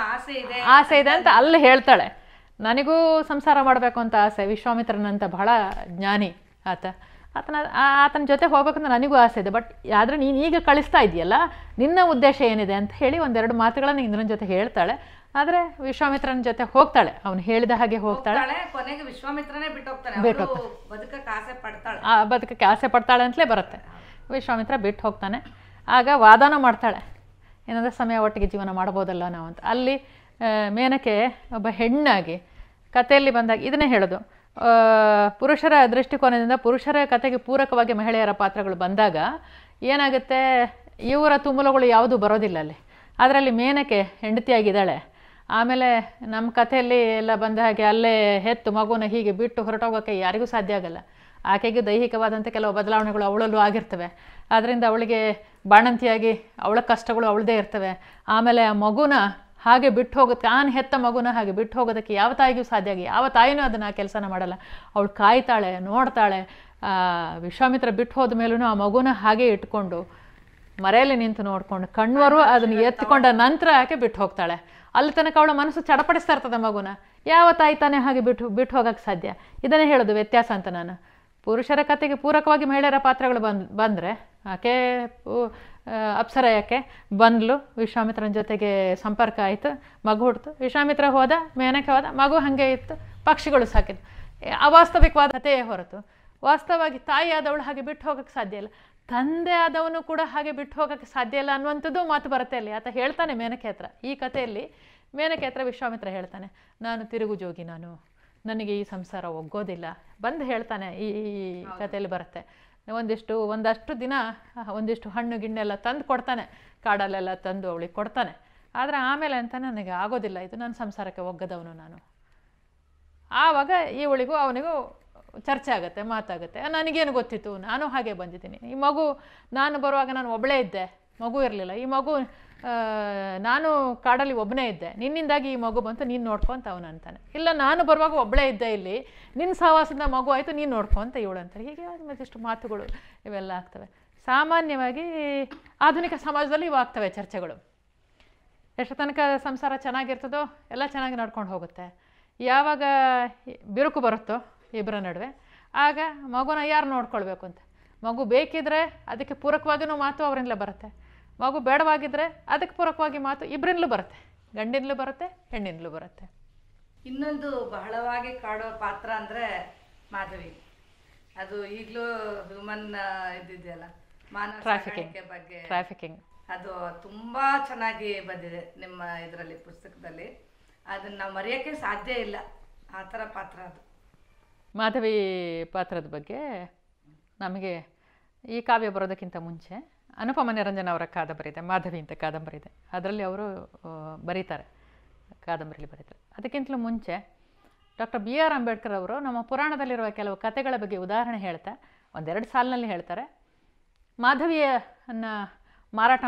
ಆಸೆ ಇದೆ ಅಂತ ಅಲ್ಲಿ ಹೇಳ್ತಾಳೆ. ನನಗೂ ಸಂಸಾರ ಮಾಡಬೇಕು ಅಂತ ಆಸೆ, ವಿಶ್ವಾಮಿತ್ರನಂತ ಬಹಳ ಜ್ಞಾನಿ ಆತನ ಜೊತೆ ಹೋಗ್ಬೇಕಂತ ನನಗೂ ಆಸೆ ಇದೆ, ಬಟ್ ಆದರೆ ನೀನು ಈಗ ಕಳಿಸ್ತಾ ಇದೆಯಲ್ಲ, ನಿನ್ನ ಉದ್ದೇಶ ಏನಿದೆ ಅಂತ ಹೇಳಿ ಒಂದೆರಡು ಮಾತುಗಳನ್ನು ಇಂದ್ರನ ಜೊತೆ ಹೇಳ್ತಾಳೆ. ಆದರೆ ವಿಶ್ವಾಮಿತ್ರನ ಜೊತೆ ಹೋಗ್ತಾಳೆ, ಅವನು ಹೇಳಿದ ಹಾಗೆ ಹೋಗ್ತಾಳೆ. ಕೊನೆಗೆ ವಿಶ್ವಾಮಿತ್ರನೇ ಬಿಟ್ಟು ಬದುಕಕ್ಕೆ ಆಸೆ ಪಡ್ತಾಳೆ ಅಂತಲೇ ಬರುತ್ತೆ. ವಿಶ್ವಾಮಿತ್ರ ಬಿಟ್ಟು ಹೋಗ್ತಾನೆ. ಆಗ ವಾದನ ಮಾಡ್ತಾಳೆ, ಏನಂದರೆ ಸಮಯ ಒಟ್ಟಿಗೆ ಜೀವನ ಮಾಡ್ಬೋದಲ್ಲ ನಾವು ಅಂತ. ಅಲ್ಲಿ ಮೇನಕೆ ಒಬ್ಬ ಹೆಣ್ಣಾಗಿ ಕಥೆಯಲ್ಲಿ ಬಂದಾಗ ಇದನ್ನೇ ಹೇಳೋದು, ಪುರುಷರ ದೃಷ್ಟಿಕೋನದಿಂದ ಪುರುಷರ ಕಥೆಗೆ ಪೂರಕವಾಗಿ ಮಹಿಳೆಯರ ಪಾತ್ರಗಳು ಬಂದಾಗ ಏನಾಗುತ್ತೆ, ಇವರ ತುಮುಲಗಳು ಯಾವುದೂ ಬರೋದಿಲ್ಲ ಅಲ್ಲಿ. ಅದರಲ್ಲಿ ಮೇನಕೆ ಹೆಂಡತಿಯಾಗಿದ್ದಾಳೆ. ಆಮೇಲೆ ನಮ್ಮ ಕಥೆಯಲ್ಲಿ ಎಲ್ಲ ಬಂದ ಹಾಗೆ ಅಲ್ಲೇ ಹೆತ್ತು ಮಗುನ ಹೀಗೆ ಬಿಟ್ಟು ಹೊರಟೋಗೋಕ್ಕೆ ಯಾರಿಗೂ ಸಾಧ್ಯ ಆಗಲ್ಲ. ಆಕೆಗೆ ದೈಹಿಕವಾದಂಥ ಕೆಲವು ಬದಲಾವಣೆಗಳು ಅವಳಲ್ಲೂ ಆಗಿರ್ತವೆ. ಆದ್ದರಿಂದ ಅವಳಿಗೆ ಬಾಣಂತಿಯಾಗಿ ಅವಳ ಕಷ್ಟಗಳು ಅವಳದೇ ಇರ್ತವೆ. ಆಮೇಲೆ ಆ ಮಗುನ ಹಾಗೆ ಬಿಟ್ಟು ಹೋಗುತ್ತೆ, ತಾನು ಹೆತ್ತ ಮಗುನ ಹಾಗೆ ಬಿಟ್ಟು ಹೋಗೋದಕ್ಕೆ ಯಾವ ತಾಯಿಗೂ ಸಾಧ್ಯ ಆಗಿ, ಯಾವ ತಾಯಿನೂ ಅದನ್ನು ಆ ಕೆಲಸನ ಮಾಡಲ್ಲ. ಅವಳು ಕಾಯ್ತಾಳೆ, ನೋಡ್ತಾಳೆ. ವಿಶ್ವಾಮಿತ್ರ ಬಿಟ್ಟು ಹೋದ ಮೇಲೂ ಆ ಮಗುನ ಹಾಗೆ ಇಟ್ಕೊಂಡು ಮರೆಯಲ್ಲಿ ನಿಂತು ನೋಡಿಕೊಂಡು ಕಣ್ವರು ಅದನ್ನು ಎತ್ಕೊಂಡ ನಂತರ ಆಕೆ ಬಿಟ್ಟು ಹೋಗ್ತಾಳೆ. ಅಲ್ಲಿ ತನಕ ಅವಳ ಮನಸ್ಸು ಚಡಪಡಿಸ್ತಾ ಇರ್ತದೆ ಮಗುನ. ಯಾವ ತಾಯಿ ತಾನೇ ಹಾಗೆ ಬಿಟ್ಟು ಹೋಗೋಕ್ಕೆ ಸಾಧ್ಯ? ಇದನ್ನೇ ಹೇಳೋದು ವ್ಯತ್ಯಾಸ ಅಂತ ನಾನು. ಪುರುಷರ ಕಥೆಗೆ ಪೂರಕವಾಗಿ ಮಹಿಳೆಯರ ಪಾತ್ರಗಳು ಬಂದರೆ ಆಕೆ ಅಪ್ಸರ ಯಾಕೆ ಬಂದ್ಲು, ವಿಶ್ವಾಮಿತ್ರನ ಜೊತೆಗೆ ಸಂಪರ್ಕ ಆಯಿತು, ಮಗು ಹುಡ್ತು, ವಿಶ್ವಾಮಿತ್ರ ಹೋದ, ಮೇನಕೆ ಹೋದ, ಮಗು ಹಾಗೆ ಇತ್ತು, ಪಕ್ಷಿಗಳು ಸಾಕಿದ್ದು. ಅವಾಸ್ತವಿಕವಾದ ಕಥೆಯೇ ಹೊರತು ವಾಸ್ತವವಾಗಿ ತಾಯಿ ಆದವಳು ಹಾಗೆ ಬಿಟ್ಟು ಹೋಗೋಕ್ಕೆ ಸಾಧ್ಯ ಇಲ್ಲ, ತಂದೆ ಆದವನು ಕೂಡ ಹಾಗೆ ಬಿಟ್ಟು ಹೋಗೋಕ್ಕೆ ಸಾಧ್ಯ ಇಲ್ಲ ಅನ್ನುವಂಥದ್ದು ಮಾತು ಬರುತ್ತೆ ಅಲ್ಲಿ. ಆತ ಹೇಳ್ತಾನೆ ಮೇನಕೆ ಹತ್ರ, ಈ ಕಥೆಯಲ್ಲಿ ಮೇನಕೆ ಹತ್ರ ವಿಶ್ವಾಮಿತ್ರ ಹೇಳ್ತಾನೆ, ನಾನು ತಿರುಗು ಜೋಗಿ, ನನಗೆ ಈ ಸಂಸಾರ ಒಗ್ಗೋದಿಲ್ಲ ಬಂದು ಹೇಳ್ತಾನೆ. ಈ ಕಥೆಯಲ್ಲಿ ಬರುತ್ತೆ. ಒಂದಷ್ಟು ದಿನ ಒಂದಿಷ್ಟು ಹಣ್ಣು ಗಿಣ್ಣೆಲ್ಲ ತಂದು ಕೊಡ್ತಾನೆ, ಕಾಡಲ್ಲೆಲ್ಲ ತಂದು ಅವಳಿಗೆ ಕೊಡ್ತಾನೆ. ಆದರೆ ಆಮೇಲೆ ಅಂತ ನನಗೆ ಆಗೋದಿಲ್ಲ, ಇದು ನನ್ನ ಸಂಸಾರಕ್ಕೆ ಒಗ್ಗದವನು ನಾನು. ಆವಾಗ ಇವಳಿಗೂ ಅವನಿಗೂ ಚರ್ಚೆ ಆಗುತ್ತೆ, ಮಾತಾಗುತ್ತೆ. ನನಗೇನು ಗೊತ್ತಿತ್ತು, ನಾನು ಹಾಗೆ ಬಂದಿದ್ದೀನಿ. ಈ ಮಗು ನಾನು ಬರುವಾಗ ನಾನು ಒಬ್ಬಳೇ ಇದ್ದೆ, ಮಗು ಇರಲಿಲ್ಲ. ಈ ಮಗು ನಾನು ಕಾಡಲ್ಲಿ ಒಬ್ಬನೇ ಇದ್ದೆ, ನಿನ್ನಿಂದಾಗಿ ಈ ಮಗು ಬಂತು, ನೀನು ನೋಡ್ಕೊಂತ ಅವನು ಅಂತಾನೆ. ಇಲ್ಲ, ನಾನು ಬರುವಾಗ ಒಬ್ಬಳೇ ಇದ್ದೆ ಇಲ್ಲಿ, ನಿನ್ನ ಸಹವಾಸದಿಂದ ಮಗು ಆಯಿತು, ನೀನು ನೋಡ್ಕೊಂತ ಇವಳು ಅಂತಾರೆ. ಹೀಗೆ ಮತ್ತಿಷ್ಟು ಮಾತುಗಳು ಇವೆಲ್ಲ ಆಗ್ತವೆ. ಸಾಮಾನ್ಯವಾಗಿ ಆಧುನಿಕ ಸಮಾಜದಲ್ಲಿ ಇವು ಆಗ್ತವೆ ಚರ್ಚೆಗಳು. ಎಷ್ಟು ತನಕ ಸಂಸಾರ ಚೆನ್ನಾಗಿರ್ತದೋ ಎಲ್ಲ ಚೆನ್ನಾಗಿ ನಡ್ಕೊಂಡು ಹೋಗುತ್ತೆ. ಯಾವಾಗ ಬಿರುಕು ಬರುತ್ತೋ ಇಬ್ಬರ ನಡುವೆ, ಆಗ ಮಗುನ ಯಾರು ನೋಡ್ಕೊಳ್ಬೇಕು ಅಂತ. ಮಗು ಬೇಕಿದ್ರೆ ಅದಕ್ಕೆ ಪೂರಕವಾಗಿಯೂ ಮಾತು ಅವರಿಂದಲೇ ಬರುತ್ತೆ, ಮಗು ಬೇಡವಾಗಿದ್ದರೆ ಅದಕ್ಕೆ ಪೂರಕವಾಗಿ ಮಾತು ಇಬ್ಬರಿಂದಲೂ ಬರುತ್ತೆ, ಗಂಡಿಂದಲೂ ಬರುತ್ತೆ, ಹೆಣ್ಣಿಂದಲೂ ಬರುತ್ತೆ. ಇನ್ನೊಂದು ಬಹಳವಾಗಿ ಕಾಡೋ ಪಾತ್ರ ಅಂದರೆ ಮಾಧವಿ. ಅದು ಈಗಲೂ ಹ್ಯೂಮನ್ ಇದ್ದಿದೆಯಲ್ಲ, ಮಾನವ ಸಾಗಾಣಿಕೆ ಬಗ್ಗೆ ಟ್ರಾಫಿಕಿಂಗ್, ಅದು ತುಂಬ ಚೆನ್ನಾಗಿ ಬಂದಿದೆ ನಿಮ್ಮ ಇದರಲ್ಲಿ ಪುಸ್ತಕದಲ್ಲಿ. ಅದನ್ನು ನಾವು ಮರೆಯೋಕ್ಕೆ ಸಾಧ್ಯ ಇಲ್ಲ, ಆ ಥರ ಪಾತ್ರ ಅದು. ಮಾಧವಿ ಪಾತ್ರದ ಬಗ್ಗೆ ನಮಗೆ ಈ ಕಾವ್ಯ ಬರೋದಕ್ಕಿಂತ ಮುಂಚೆ ಅನುಪಮ ನಿರಂಜನ್ ಅವರ ಕಾದಂಬರಿ ಇದೆ, ಮಾಧವಿ ಅಂತ ಕಾದಂಬರಿ ಇದೆ. ಅದರಲ್ಲಿ ಅವರು ಬರೀತಾರೆ, ಕಾದಂಬರಿಯಲ್ಲಿ ಬರೀತಾರೆ. ಅದಕ್ಕಿಂತಲೂ ಮುಂಚೆ ಡಾಕ್ಟರ್ BR ಅಂಬೇಡ್ಕರ್ ಅವರು ನಮ್ಮ ಪುರಾಣದಲ್ಲಿರುವ ಕೆಲವು ಕಥೆಗಳ ಬಗ್ಗೆ ಉದಾಹರಣೆ ಹೇಳ್ತಾ 1-2 ಸಾಲಿನಲ್ಲಿ ಹೇಳ್ತಾರೆ. ಮಾಧವಿಯನ್ನು ಮಾರಾಟ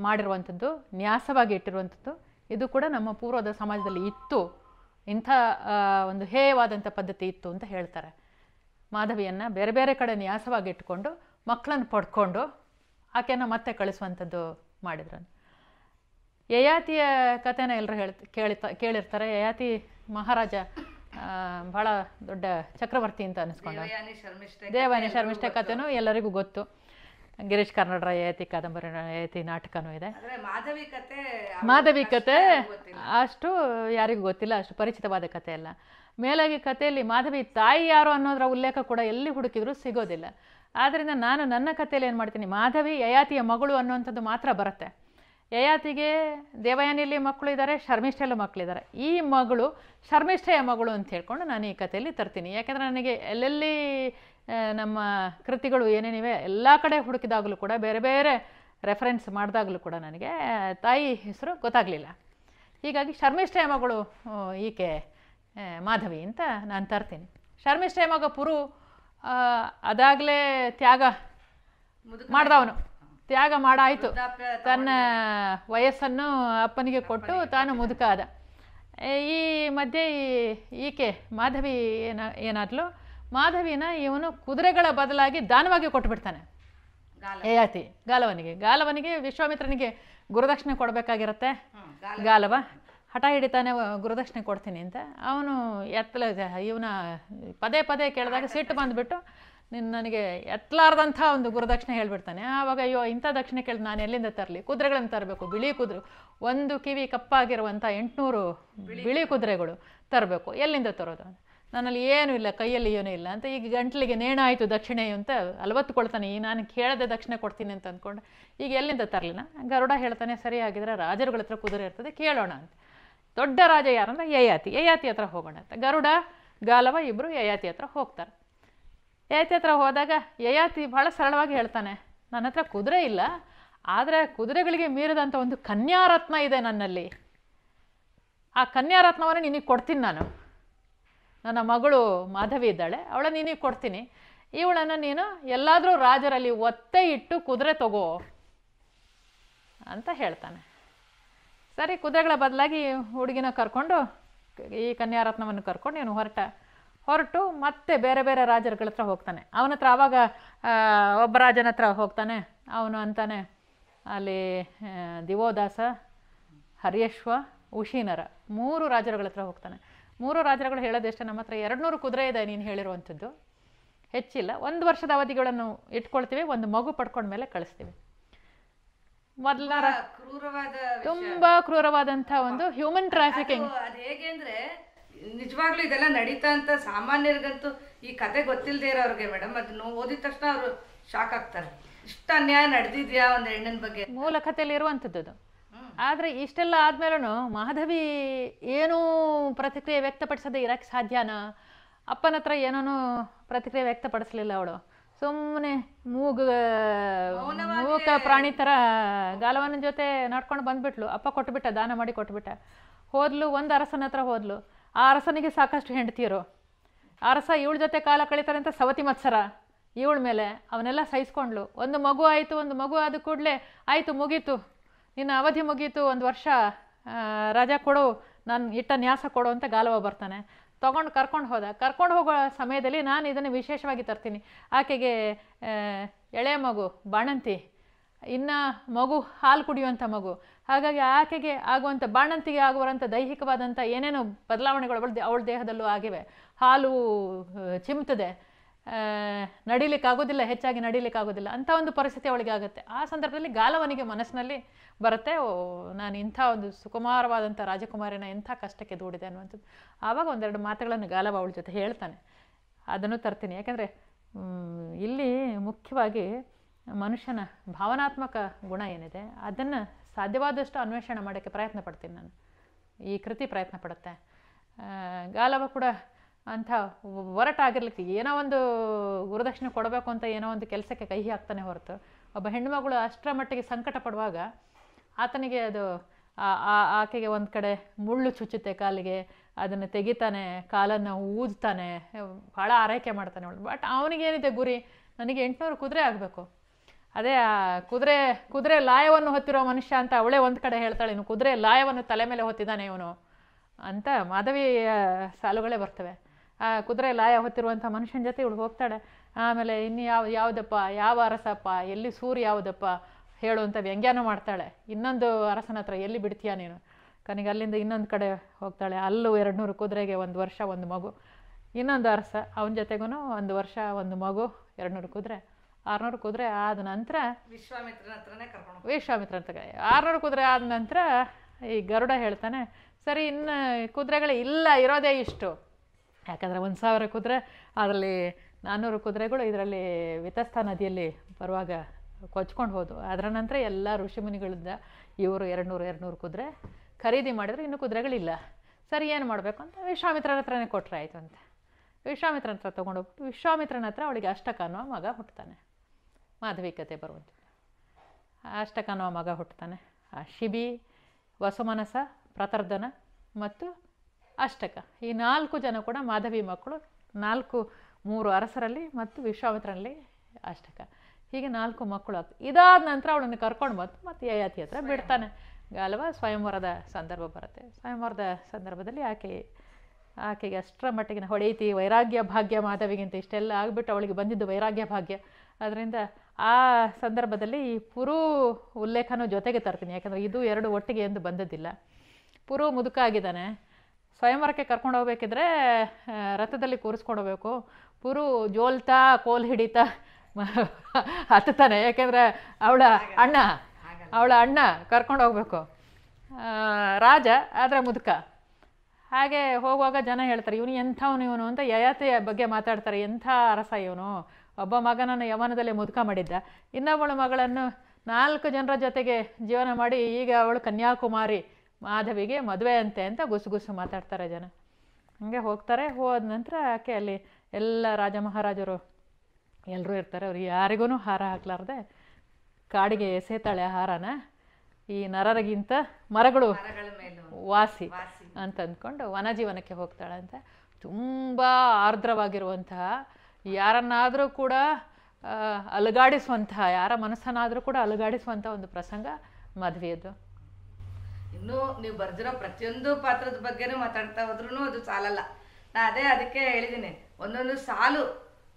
ಮಾಡಿರುವಂಥದ್ದು, ನ್ಯಾಸವಾಗಿ ಇಟ್ಟಿರುವಂಥದ್ದು, ಇದು ಕೂಡ ನಮ್ಮ ಪೂರ್ವದ ಸಮಾಜದಲ್ಲಿ ಇತ್ತು, ಇಂಥ ಒಂದು ಹೇಯವಾದಂಥ ಪದ್ಧತಿ ಇತ್ತು ಅಂತ ಹೇಳ್ತಾರೆ. ಮಾಧವಿಯನ್ನು ಬೇರೆ ಬೇರೆ ಕಡೆ ನ್ಯಾಸವಾಗಿ ಇಟ್ಕೊಂಡು ಮಕ್ಕಳನ್ನು ಪಡ್ಕೊಂಡು ಆಕೆಯನ್ನು ಮತ್ತೆ ಕಳಿಸುವಂಥದ್ದು ಮಾಡಿದ್ರು. ಯಯಾತಿಯ ಕಥೆನ ಎಲ್ಲರೂ ಕೇಳಿರ್ತಾರೆ. ಯಯಾತಿ ಮಹಾರಾಜ ಭಾಳ ದೊಡ್ಡ ಚಕ್ರವರ್ತಿ ಅಂತ ಅನ್ನಿಸ್ಕೊಂಡ. ದೇವಯಾನಿ ಶರ್ಮಿಷ್ಠೆ ಕಥೆನೂ ಎಲ್ಲರಿಗೂ ಗೊತ್ತು. ಗಿರೀಶ್ ಕಾರ್ನಾಡ್ರ ಯಯಾತಿ ಕಾದಂಬರಿ, ಯಯಾತಿ ನಾಟಕನೂ ಇದೆ. ಮಾಧವಿ ಕತೆ ಅಷ್ಟು ಯಾರಿಗೂ ಗೊತ್ತಿಲ್ಲ, ಅಷ್ಟು ಪರಿಚಿತವಾದ ಕಥೆ ಅಲ್ಲ. ಮೇಲಾಗಿ ಕಥೆಯಲ್ಲಿ ಮಾಧವಿ ತಾಯಿ ಯಾರು ಅನ್ನೋದರ ಉಲ್ಲೇಖ ಕೂಡ ಎಲ್ಲಿ ಹುಡುಕಿದ್ರೂ ಸಿಗೋದಿಲ್ಲ. ಆದ್ದರಿಂದ ನಾನು ನನ್ನ ಕಥೆಯಲ್ಲಿ ಏನು ಮಾಡ್ತೀನಿ, ಮಾಧವಿ ಯಯಾತಿಯ ಮಗಳು ಅನ್ನುವಂಥದ್ದು ಮಾತ್ರ ಬರುತ್ತೆ. ಯಯಾತಿಗೆ ದೇವಯಾನಿಯಲ್ಲಿ ಮಕ್ಕಳು ಇದ್ದಾರೆ, ಶರ್ಮಿಷ್ಠೆಯಲ್ಲೂ ಮಕ್ಕಳಿದ್ದಾರೆ. ಈ ಮಗಳು ಶರ್ಮಿಷ್ಠೆಯ ಮಗಳು ಅಂತ ಹೇಳ್ಕೊಂಡು ನಾನು ಈ ಕಥೆಯಲ್ಲಿ ತರ್ತೀನಿ. ಯಾಕೆಂದರೆ ನನಗೆ ಎಲ್ಲೆಲ್ಲಿ ನಮ್ಮ ಕೃತಿಗಳು ಏನೇನಿವೆ ಎಲ್ಲ ಕಡೆ ಹುಡುಕಿದಾಗಲೂ ಕೂಡ ಬೇರೆ ಬೇರೆ ರೆಫರೆನ್ಸ್ ಮಾಡಿದಾಗಲೂ ಕೂಡ ನನಗೆ ತಾಯಿ ಹೆಸರು ಗೊತ್ತಾಗಲಿಲ್ಲ. ಹೀಗಾಗಿ ಶರ್ಮಿಷ್ಠೆಯ ಮಗಳು ಈಕೆ ಮಾಧವಿ ಅಂತ ನಾನು ತರ್ತೀನಿ. ಶರ್ಮಿಷ್ಠೆಯ ಮಗ ಪುರು ಅದಾಗಲೇ ತ್ಯಾಗ ಮಾಡ್ದವನು, ತ್ಯಾಗ ಮಾಡಾಯಿತು, ತನ್ನ ವಯಸ್ಸನ್ನು ಅಪ್ಪನಿಗೆ ಕೊಟ್ಟು ತಾನು ಮುದುಕ ಆದ. ಈ ಮಧ್ಯೆ ಈಕೆ ಮಾಧವಿ ಏನಾದ್ಲು, ಮಾಧವಿನ ಇವನು ಕುದುರೆಗಳ ಬದಲಾಗಿ ದಾನವಾಗಿ ಕೊಟ್ಟುಬಿಡ್ತಾನೆ ಯಯಾತಿ ಗಾಲವನಿಗೆ. ವಿಶ್ವಾಮಿತ್ರನಿಗೆ ಗುರುದಕ್ಷಿಣೆ ಕೊಡಬೇಕಾಗಿರುತ್ತೆ. ಗಾಲವ ಹಠ ಹಿಡಿತಾನೆ ಗುರುದಕ್ಷಿಣೆ ಕೊಡ್ತೀನಿ ಅಂತ. ಅವನು ಇವನ ಪದೇ ಪದೇ ಕೇಳಿದಾಗ ಸಿಟ್ಟು ಬಂದುಬಿಟ್ಟು ನನಗೆ ಎತ್ತಲಾರ್ದಂಥ ಒಂದು ಗುರುದಕ್ಷಿಣೆ ಹೇಳ್ಬಿಡ್ತಾನೆ. ಆವಾಗ ಅಯ್ಯೋ ಇಂಥ ದಕ್ಷಿಣೆ ಕೇಳಿ ನಾನು ಎಲ್ಲಿಂದ ತರಲಿ, ಕುದುರೆಗಳನ್ನು ತರಬೇಕು, ಬಿಳಿ ಕುದುರೆ, ಒಂದು ಕಿವಿ ಕಪ್ಪಾಗಿರುವಂಥ 800 ಬಿಳಿ ಕುದುರೆಗಳು ತರಬೇಕು, ಎಲ್ಲಿಂದ ತರೋದು, ನನ್ನಲ್ಲಿ ಏನೂ ಇಲ್ಲ, ಕೈಯಲ್ಲಿ ಏನೂ ಇಲ್ಲ ಅಂತ. ಈಗ ಗಂಟ್ಲಿಗೆ ನೇಣಾಯಿತು ದಕ್ಷಿಣೆ ಅಂತ ಅಲವತ್ತುಕೊಳ್ತಾನೆ. ಈ ನಾನು ಕೇಳದೆ ದಕ್ಷಿಣೆ ಕೊಡ್ತೀನಿ ಅಂತ ಅಂದ್ಕೊಂಡು ಈಗ ಎಲ್ಲಿಂದ ತರಲಿನ. ಗರುಡ ಹೇಳ್ತಾನೆ, ಸರಿ ಆಗಿದ್ರೆ ರಾಜರುಗಳ ಹತ್ರ ಕುದುರೆ ಇರ್ತದೆ, ಕೇಳೋಣ ಅಂತ. ದೊಡ್ಡ ರಾಜ ಯಾರಂದ್ರೆ ಯಯಾತಿ ಹತ್ರ ಹೋಗೋಣ ಅಂತ. ಗರುಡ ಗಾಲವ ಇಬ್ಬರು ಯಯಾತಿ ಹತ್ರ ಹೋಗ್ತಾರೆ. ಯಯಾತಿ ಹತ್ರ ಹೋದಾಗ ಯಯಾತಿ ಭಾಳ ಸರಳವಾಗಿ ಹೇಳ್ತಾನೆ, ನನ್ನ ಹತ್ರ ಕುದುರೆ ಇಲ್ಲ, ಆದರೆ ಕುದುರೆಗಳಿಗೆ ಮೀರಿದಂಥ ಒಂದು ಕನ್ಯಾರತ್ನ ಇದೆ ನನ್ನಲ್ಲಿ. ಆ ಕನ್ಯಾರತ್ನವನ್ನು ನಿನಗೆ ಕೊಡ್ತೀನಿ ನಾನು. ನನ್ನ ಮಗಳು ಮಾಧವಿ ಇದ್ದಾಳೆ, ಅವಳ ನಿನಗೆ ಕೊಡ್ತೀನಿ. ಇವಳನ್ನು ನೀನು ಎಲ್ಲಾದರೂ ರಾಜರಲ್ಲಿ ಒತ್ತೆ ಇಟ್ಟು ಕುದುರೆ ತಗೋ ಅಂತ ಹೇಳ್ತಾನೆ. ಸರಿ, ಕುದುರೆಗಳ ಬದಲಾಗಿ ಹುಡುಗಿನ ಕರ್ಕೊಂಡು ಈ ಕನ್ಯಾರತ್ನವನ್ನು ಕರ್ಕೊಂಡು ಇವನು ಹೊರಟು ಮತ್ತೆ ಬೇರೆ ಬೇರೆ ರಾಜರುಗಳ ಹತ್ರ ಹೋಗ್ತಾನೆ. ಅವನ ಹತ್ರ ಆವಾಗ ಒಬ್ಬ ರಾಜನ ಹತ್ರ ಹೋಗ್ತಾನೆ. ಅವನು ಅಂತಾನೆ, ಅಲ್ಲಿ ದಿವೋದಾಸ, ಹರ್ಯಶ್ವ, ಉಶೀನರ 3 ರಾಜರುಗಳ ಹತ್ರ ಹೋಗ್ತಾನೆ. 3 ರಾಜರುಗಳು ಹೇಳೋದೆಷ್ಟೇ, ನಮ್ಮ ಹತ್ರ 200 ಕುದುರೆ ಇದೆ ನೀನು ಹೇಳಿರುವಂಥದ್ದು, ಹೆಚ್ಚಿಲ್ಲ, 1 ವರ್ಷದ ಅವಧಿಗಳನ್ನು ಇಟ್ಕೊಳ್ತೀವಿ, ಒಂದು ಮಗು ಪಡ್ಕೊಂಡ್ಮೇಲೆ ಕಳಿಸ್ತೀವಿ. ಮೊದಲ ತುಂಬಾ ಕ್ರೂರವಾದಂಥ ಒಂದು ಹ್ಯೂಮನ್ ಟ್ರಾಫಿಕಿಂಗ್. ಅದು ಹೇಗೆ ಅಂದ್ರೆ ನಿಜವಾಗ್ಲೂ ಇದೆಲ್ಲ ನಡೀತಾ ಅಂತ ಸಾಮಾನ್ಯರಿಗಂತೂ ಈ ಕತೆ ಗೊತ್ತಿಲ್ಲದೆ ಇರೋರಿಗೆ ಮೇಡಮ್, ಅದನ್ನ ಓದಿದ ತಕ್ಷಣ ಅವರು ಶಾಕ್ ಆಗ್ತಾರೆ. ಇಷ್ಟ ಅನ್ಯಾಯ ನಡೆದಿದ್ಯಾ ಒಂದು ಹೆಣ್ಣಿನ ಬಗ್ಗೆ, ಮೂಲ ಕಥೆಯಲ್ಲಿ ಇರುವಂಥದ್ದು. ಆದರೆ ಇಷ್ಟೆಲ್ಲ ಆದ್ಮೇಲೂ ಮಾಧವಿ ಏನೂ ಪ್ರತಿಕ್ರಿಯೆ ವ್ಯಕ್ತಪಡಿಸದೆ ಇರಕ್ಕೆ ಸಾಧ್ಯನಾ? ಅಪ್ಪನ ಹತ್ರ ಏನೂ ಪ್ರತಿಕ್ರಿಯೆ ವ್ಯಕ್ತಪಡಿಸಲಿಲ್ಲ ಅವಳು. ಸುಮ್ಮನೆ ಮೂಕ ಪ್ರಾಣಿ ಥರ ಗಾಲವನ ಜೊತೆ ನಡ್ಕೊಂಡು ಬಂದ್ಬಿಟ್ಲು. ಅಪ್ಪ ಕೊಟ್ಬಿಟ್ಟ, ದಾನ ಮಾಡಿ ಕೊಟ್ಬಿಟ್ಟ. ಹೋದ್ಲು, ಒಂದು ಅರಸನ ಹತ್ರ ಹೋದ್ಲು. ಆ ಅರಸನಿಗೆ ಸಾಕಷ್ಟು ಹೆಂಡತಿಯರು. ಅರಸ ಇವಳ ಜೊತೆ ಕಾಲ ಕಳೀತಾರೆ ಅಂತ ಸವತಿ ಮತ್ಸರ ಇವಳ ಮೇಲೆ. ಅವನ್ನೆಲ್ಲ ಸಹಿಸ್ಕೊಂಡ್ಲು. ಒಂದು ಮಗು ಆಯಿತು. ಒಂದು ಮಗು ಆದ ಕೂಡಲೇ ಆಯಿತು, ಮುಗೀತು, ನಿನ್ನ ಅವಧಿ ಮುಗೀತು, 1 ವರ್ಷ ರಜಾ ಕೊಡು, ನಾನು ಇಟ್ಟ ನ್ಯಾಸ ಕೊಡು ಅಂತ ಗಾಲವ ಬರ್ತಾನೆ. ಕರ್ಕೊಂಡು ಹೋಗೋ ಸಮಯದಲ್ಲಿ ನಾನು ಇದನ್ನು ವಿಶೇಷವಾಗಿ ತರ್ತೀನಿ. ಆಕೆಗೆ ಎಳೆಯ ಮಗು, ಬಾಣಂತಿ, ಇನ್ನು ಮಗು ಹಾಲು ಕುಡಿಯುವಂಥ ಮಗು. ಹಾಗಾಗಿ ಆಕೆಗೆ ಆಗುವಂಥ, ಬಾಣಂತಿಗೆ ಆಗುವಂಥ ದೈಹಿಕವಾದಂಥ ಏನೇನು ಬದಲಾವಣೆಗಳು ಅವಳ ದೇಹದಲ್ಲೂ ಆಗಿವೆ. ಹಾಲು ಚಿಮ್ತದೆ, ನಡೀಲಿಕ್ಕಾಗೋದಿಲ್ಲ, ಹೆಚ್ಚಾಗಿ ನಡೀಲಿಕ್ಕಾಗೋದಿಲ್ಲ, ಅಂಥ ಒಂದು ಪರಿಸ್ಥಿತಿ ಅವಳಿಗೆ ಆಗುತ್ತೆ. ಆ ಸಂದರ್ಭದಲ್ಲಿ ಗಾಲವನಿಗೆ ಮನಸ್ಸಿನಲ್ಲಿ ಬರುತ್ತೆ, ನಾನು ಇಂಥ ಒಂದು ಸುಕುಮಾರವಾದಂಥ ರಾಜಕುಮಾರಿನ ಎಂಥ ಕಷ್ಟಕ್ಕೆ ದೂಡಿದೆ ಅನ್ನುವಂಥದ್ದು. ಆವಾಗ 1-2 ಮಾತುಗಳನ್ನು ಗಾಲವ ಅವಳ ಜೊತೆ ಹೇಳ್ತಾನೆ. ಅದನ್ನು ತರ್ತೀನಿ. ಯಾಕೆಂದರೆ ಇಲ್ಲಿ ಮುಖ್ಯವಾಗಿ ಮನುಷ್ಯನ ಭಾವನಾತ್ಮಕ ಗುಣ ಏನಿದೆ ಅದನ್ನು ಸಾಧ್ಯವಾದಷ್ಟು ಅನ್ವೇಷಣೆ ಮಾಡೋಕ್ಕೆ ಪ್ರಯತ್ನ ಪಡ್ತೀನಿ ನಾನು. ಈ ಕೃತಿ ಪ್ರಯತ್ನ ಪಡುತ್ತೆ. ಗಾಲವ ಕೂಡ ಅಂಥ ಒರಟಾಗಿರ್ಲಿಕ್ಕೆ, ಏನೋ ಒಂದು ಗುರುದಕ್ಷಿಣೆ ಕೊಡಬೇಕು ಅಂತ ಏನೋ ಒಂದು ಕೆಲಸಕ್ಕೆ ಕೈ ಹಾಕ್ತಾನೆ ಹೊರತು, ಒಬ್ಬ ಹೆಣ್ಣುಮಗಳು ಅಷ್ಟರ ಮಟ್ಟಿಗೆ ಸಂಕಟ ಪಡುವಾಗ ಆತನಿಗೆ ಅದು ಆಕೆಗೆ ಒಂದು ಕಡೆ ಮುಳ್ಳು ಚುಚ್ಚುತ್ತೆ ಕಾಲಿಗೆ, ಅದನ್ನು ತೆಗಿತಾನೆ, ಕಾಲನ್ನು ಊದ್ತಾನೆ, ಭಾಳ ಆರೈಕೆ ಮಾಡ್ತಾನೆ ಅವಳು. ಬಟ್ ಅವನಿಗೇನಿದೆ ಗುರಿ, ನನಗೆ 800 ಕುದುರೆ ಆಗಬೇಕು. ಅದೇ ಕುದುರೆ ಲಾಯವನ್ನು ಹೊತ್ತಿರೋ ಮನುಷ್ಯ ಅಂತ ಅವಳೇ ಒಂದು ಕಡೆ ಹೇಳ್ತಾಳೆ. ಇನ್ನು ಕುದುರೆ ಲಾಯವನ್ನು ತಲೆ ಮೇಲೆ ಹೊತ್ತಿದ್ದಾನೆ ಇವನು ಅಂತ ಮಾಧವಿಯ ಸಾಲುಗಳೇ ಬರ್ತವೆ. ಆ ಕುದುರೆ ಲಾಯ ಹೊತ್ತಿರುವಂಥ ಮನುಷ್ಯನ ಜೊತೆ ಇವಳು ಹೋಗ್ತಾಳೆ. ಆಮೇಲೆ ಇನ್ನು ಯಾವುದಪ್ಪ, ಯಾವ ಅರಸಪ್ಪ, ಎಲ್ಲಿ ಸೂರ್ಯ ಯಾವುದಪ್ಪ ಹೇಳುವಂಥ ವ್ಯಂಗ್ಯಾನ ಮಾಡ್ತಾಳೆ. ಇನ್ನೊಂದು ಅರಸನ ಹತ್ರ ಎಲ್ಲಿ ಬಿಡ್ತೀಯ ನೀನು, ಕನಿಗೆ ಅಲ್ಲಿಂದ ಇನ್ನೊಂದು ಕಡೆ ಹೋಗ್ತಾಳೆ. ಅಲ್ಲೂ 200 ಕುದುರೆಗೆ 1 ವರ್ಷ 1 ಮಗು. ಇನ್ನೊಂದು ಅರಸ, ಅವನ ಜೊತೆಗೂ 1 ವರ್ಷ 1 ಮಗು, 200 ಕುದುರೆ, 600 ಕುದುರೆ ಆದ ನಂತರ ವಿಶ್ವಾಮಿತ್ರನ ಹತ್ರನೇ ಕರ್ಕೊಂಡು 600 ಕುದುರೆ ಆದ ನಂತರ ಈ ಗರುಡ ಹೇಳ್ತಾನೆ, ಸರಿ ಇನ್ನು ಕುದುರೆಗಳು ಇಲ್ಲ, ಇರೋದೇ ಇಷ್ಟು. ಯಾಕಂದರೆ 1000 ಕುದುರೆ, ಅದರಲ್ಲಿ 400 ಕುದುರೆಗಳು ಇದರಲ್ಲಿ ವಿತಸ್ತ ನದಿಯಲ್ಲಿ ಬರುವಾಗ ಕೊಚ್ಕೊಂಡು ಹೋದವು. ಅದರ ನಂತರ ಎಲ್ಲ ಋಷಿಮುನಿಗಳಿಂದ ಇವರು 200 ಕುದುರೆ ಖರೀದಿ ಮಾಡಿದ್ರು. ಇನ್ನೂ ಕುದುರೆಗಳಿಲ್ಲ. ಸರಿ ಏನು ಮಾಡಬೇಕು ಅಂತ ವಿಶ್ವಾಮಿತ್ರನ ಹತ್ರನೇ ಕೊಟ್ಟರೆ ಆಯಿತು ಅಂತ ವಿಶ್ವಾಮಿತ್ರನ ಹತ್ರ ತೊಗೊಂಡೋಗ್ಬಿಟ್ಟು ವಿಶ್ವಾಮಿತ್ರನ ಹತ್ರ ಅವಳಿಗೆ ಅಷ್ಟಕ ಅನ್ನೋ ಮಗ ಹುಟ್ಟುತ್ತಾನೆ. ಮಾಧವಿ ಕತೆ ಬರುವಂಥದ್ದು. ಅಷ್ಟಕ ಅನ್ನೋ ಮಗ ಹುಟ್ಟುತ್ತಾನೆ. ಶಿಬಿ, ವಸುಮನಸ, ಪ್ರತರ್ಧನ ಮತ್ತು ಅಷ್ಟಕ, ಈ 4 ಜನ ಕೂಡ ಮಾಧವಿ ಮಕ್ಕಳು. 3 ಅರಸರಲ್ಲಿ ಮತ್ತು ವಿಶ್ವಾಮಿತ್ರನಲ್ಲಿ ಅಷ್ಟಕ, ಹೀಗೆ 4 ಮಕ್ಕಳು ಆಗ್ತದೆ. ಇದಾದ ನಂತರ ಅವಳನ್ನು ಕರ್ಕೊಂಡು ಬಂದು ಮತ್ತು ಯಯಾತಿ ಹತ್ರ ಬಿಡ್ತಾನೆ. ಅಲ್ವಾ ಸ್ವಯಂವರದ ಸಂದರ್ಭ ಬರುತ್ತೆ. ಸ್ವಯಂವರದ ಸಂದರ್ಭದಲ್ಲಿ ಆಕೆಗೆ ಅಷ್ಟರ ಮಟ್ಟಿಗಿನ ಹೊಳೆಯಿತಿ ವೈರಾಗ್ಯ ಭಾಗ್ಯ ಮಾಧವಿಗಿಂತ ಇಷ್ಟೆಲ್ಲ ಆಗಿಬಿಟ್ಟು ಅವಳಿಗೆ ಬಂದಿದ್ದು ವೈರಾಗ್ಯ ಭಾಗ್ಯ. ಅದರಿಂದ ಆ ಸಂದರ್ಭದಲ್ಲಿ ಈ ಪುರು ಉಲ್ಲೇಖನೂ ಜೊತೆಗೆ ತರ್ತೀನಿ, ಯಾಕಂದರೆ ಇದು 2 ಒಟ್ಟಿಗೆ ಎಂದು ಬಂದದ್ದಿಲ್ಲ. ಪುರು ಮುದುಕ ಆಗಿದ್ದಾನೆ. ಸ್ವಯಂವರಕ್ಕೆ ಕರ್ಕೊಂಡು ಹೋಗ್ಬೇಕಿದ್ರೆ ರಥದಲ್ಲಿ ಕೂರಿಸ್ಕೊಂಡು ಹೋಗ್ಬೇಕು. ಪುರು ಜೋಲ್ತಾ ಕೋಲ್ ಹಿಡಿತಾ ಹತ್ತಾನೆ, ಯಾಕೆಂದರೆ ಅವಳ ಅಣ್ಣ ಕರ್ಕೊಂಡು ಹೋಗ್ಬೇಕು. ರಾಜ ಆದರೆ ಮುದುಕ. ಹಾಗೆ ಹೋಗುವಾಗ ಜನ ಹೇಳ್ತಾರೆ ಇವನು ಇವನು ಅಂತ ಯಯಾತಿಯ ಬಗ್ಗೆ ಮಾತಾಡ್ತಾರೆ. ಎಂಥ ಅರಸ ಇವನು, ಒಬ್ಬ ಮಗನನ್ನು ಯವನದಲ್ಲಿ ಮುದುಕ ಮಾಡಿದ್ದ, ಇನ್ನೊಬ್ಬಳ ಮಗಳನ್ನು 4 ಜನರ ಜೊತೆಗೆ ಜೀವನ ಮಾಡಿ ಈಗ ಅವಳು ಕನ್ಯಾಕುಮಾರಿ ಮಾಧವಿಗೆ ಮದುವೆ ಅಂತೆ ಅಂತ ಗುಸು ಮಾತಾಡ್ತಾರೆ ಜನ. ಹಂಗೆ ಹೋಗ್ತಾರೆ. ಹೋದ ನಂತರ ಆಕೆ ಅಲ್ಲಿ ಎಲ್ಲ ರಾಜ ಮಹಾರಾಜರು ಎಲ್ಲರೂ ಇರ್ತಾರೆ. ಅವ್ರು ಯಾರಿಗೂ ಹಾರ ಹಾಕ್ಲಾರ್ದೆ ಕಾಡಿಗೆ ಎಸೆತಾಳೆ ಹಾರನ. ಈ ನರರಿಗಿಂತ ಮರಗಳು ವಾಸಿ ಅಂತ ಅಂದ್ಕೊಂಡು ವನಜೀವನಕ್ಕೆ ಹೋಗ್ತಾಳೆ ಅಂತ. ತುಂಬ ಆರ್ದ್ರವಾಗಿರುವಂತಹ, ಯಾರನ್ನಾದರೂ ಕೂಡ ಅಲುಗಾಡಿಸುವಂತಹ, ಯಾರ ಮನಸ್ಸನ್ನಾದರೂ ಕೂಡ ಅಲುಗಾಡಿಸುವಂಥ ಒಂದು ಪ್ರಸಂಗ ಮದುವೆಯದ್ದು. ಇನ್ನೂ ನೀವು ಬರ್ದಿರೋ ಪ್ರತಿಯೊಂದು ಪಾತ್ರದ ಬಗ್ಗೆನೂ ಮಾತಾಡ್ತಾ ಹೋದ್ರೂ ಅದು ಸಾಲಲ್ಲ. ನಾ ಅದಕ್ಕೆ ಹೇಳಿದ್ದೀನಿ,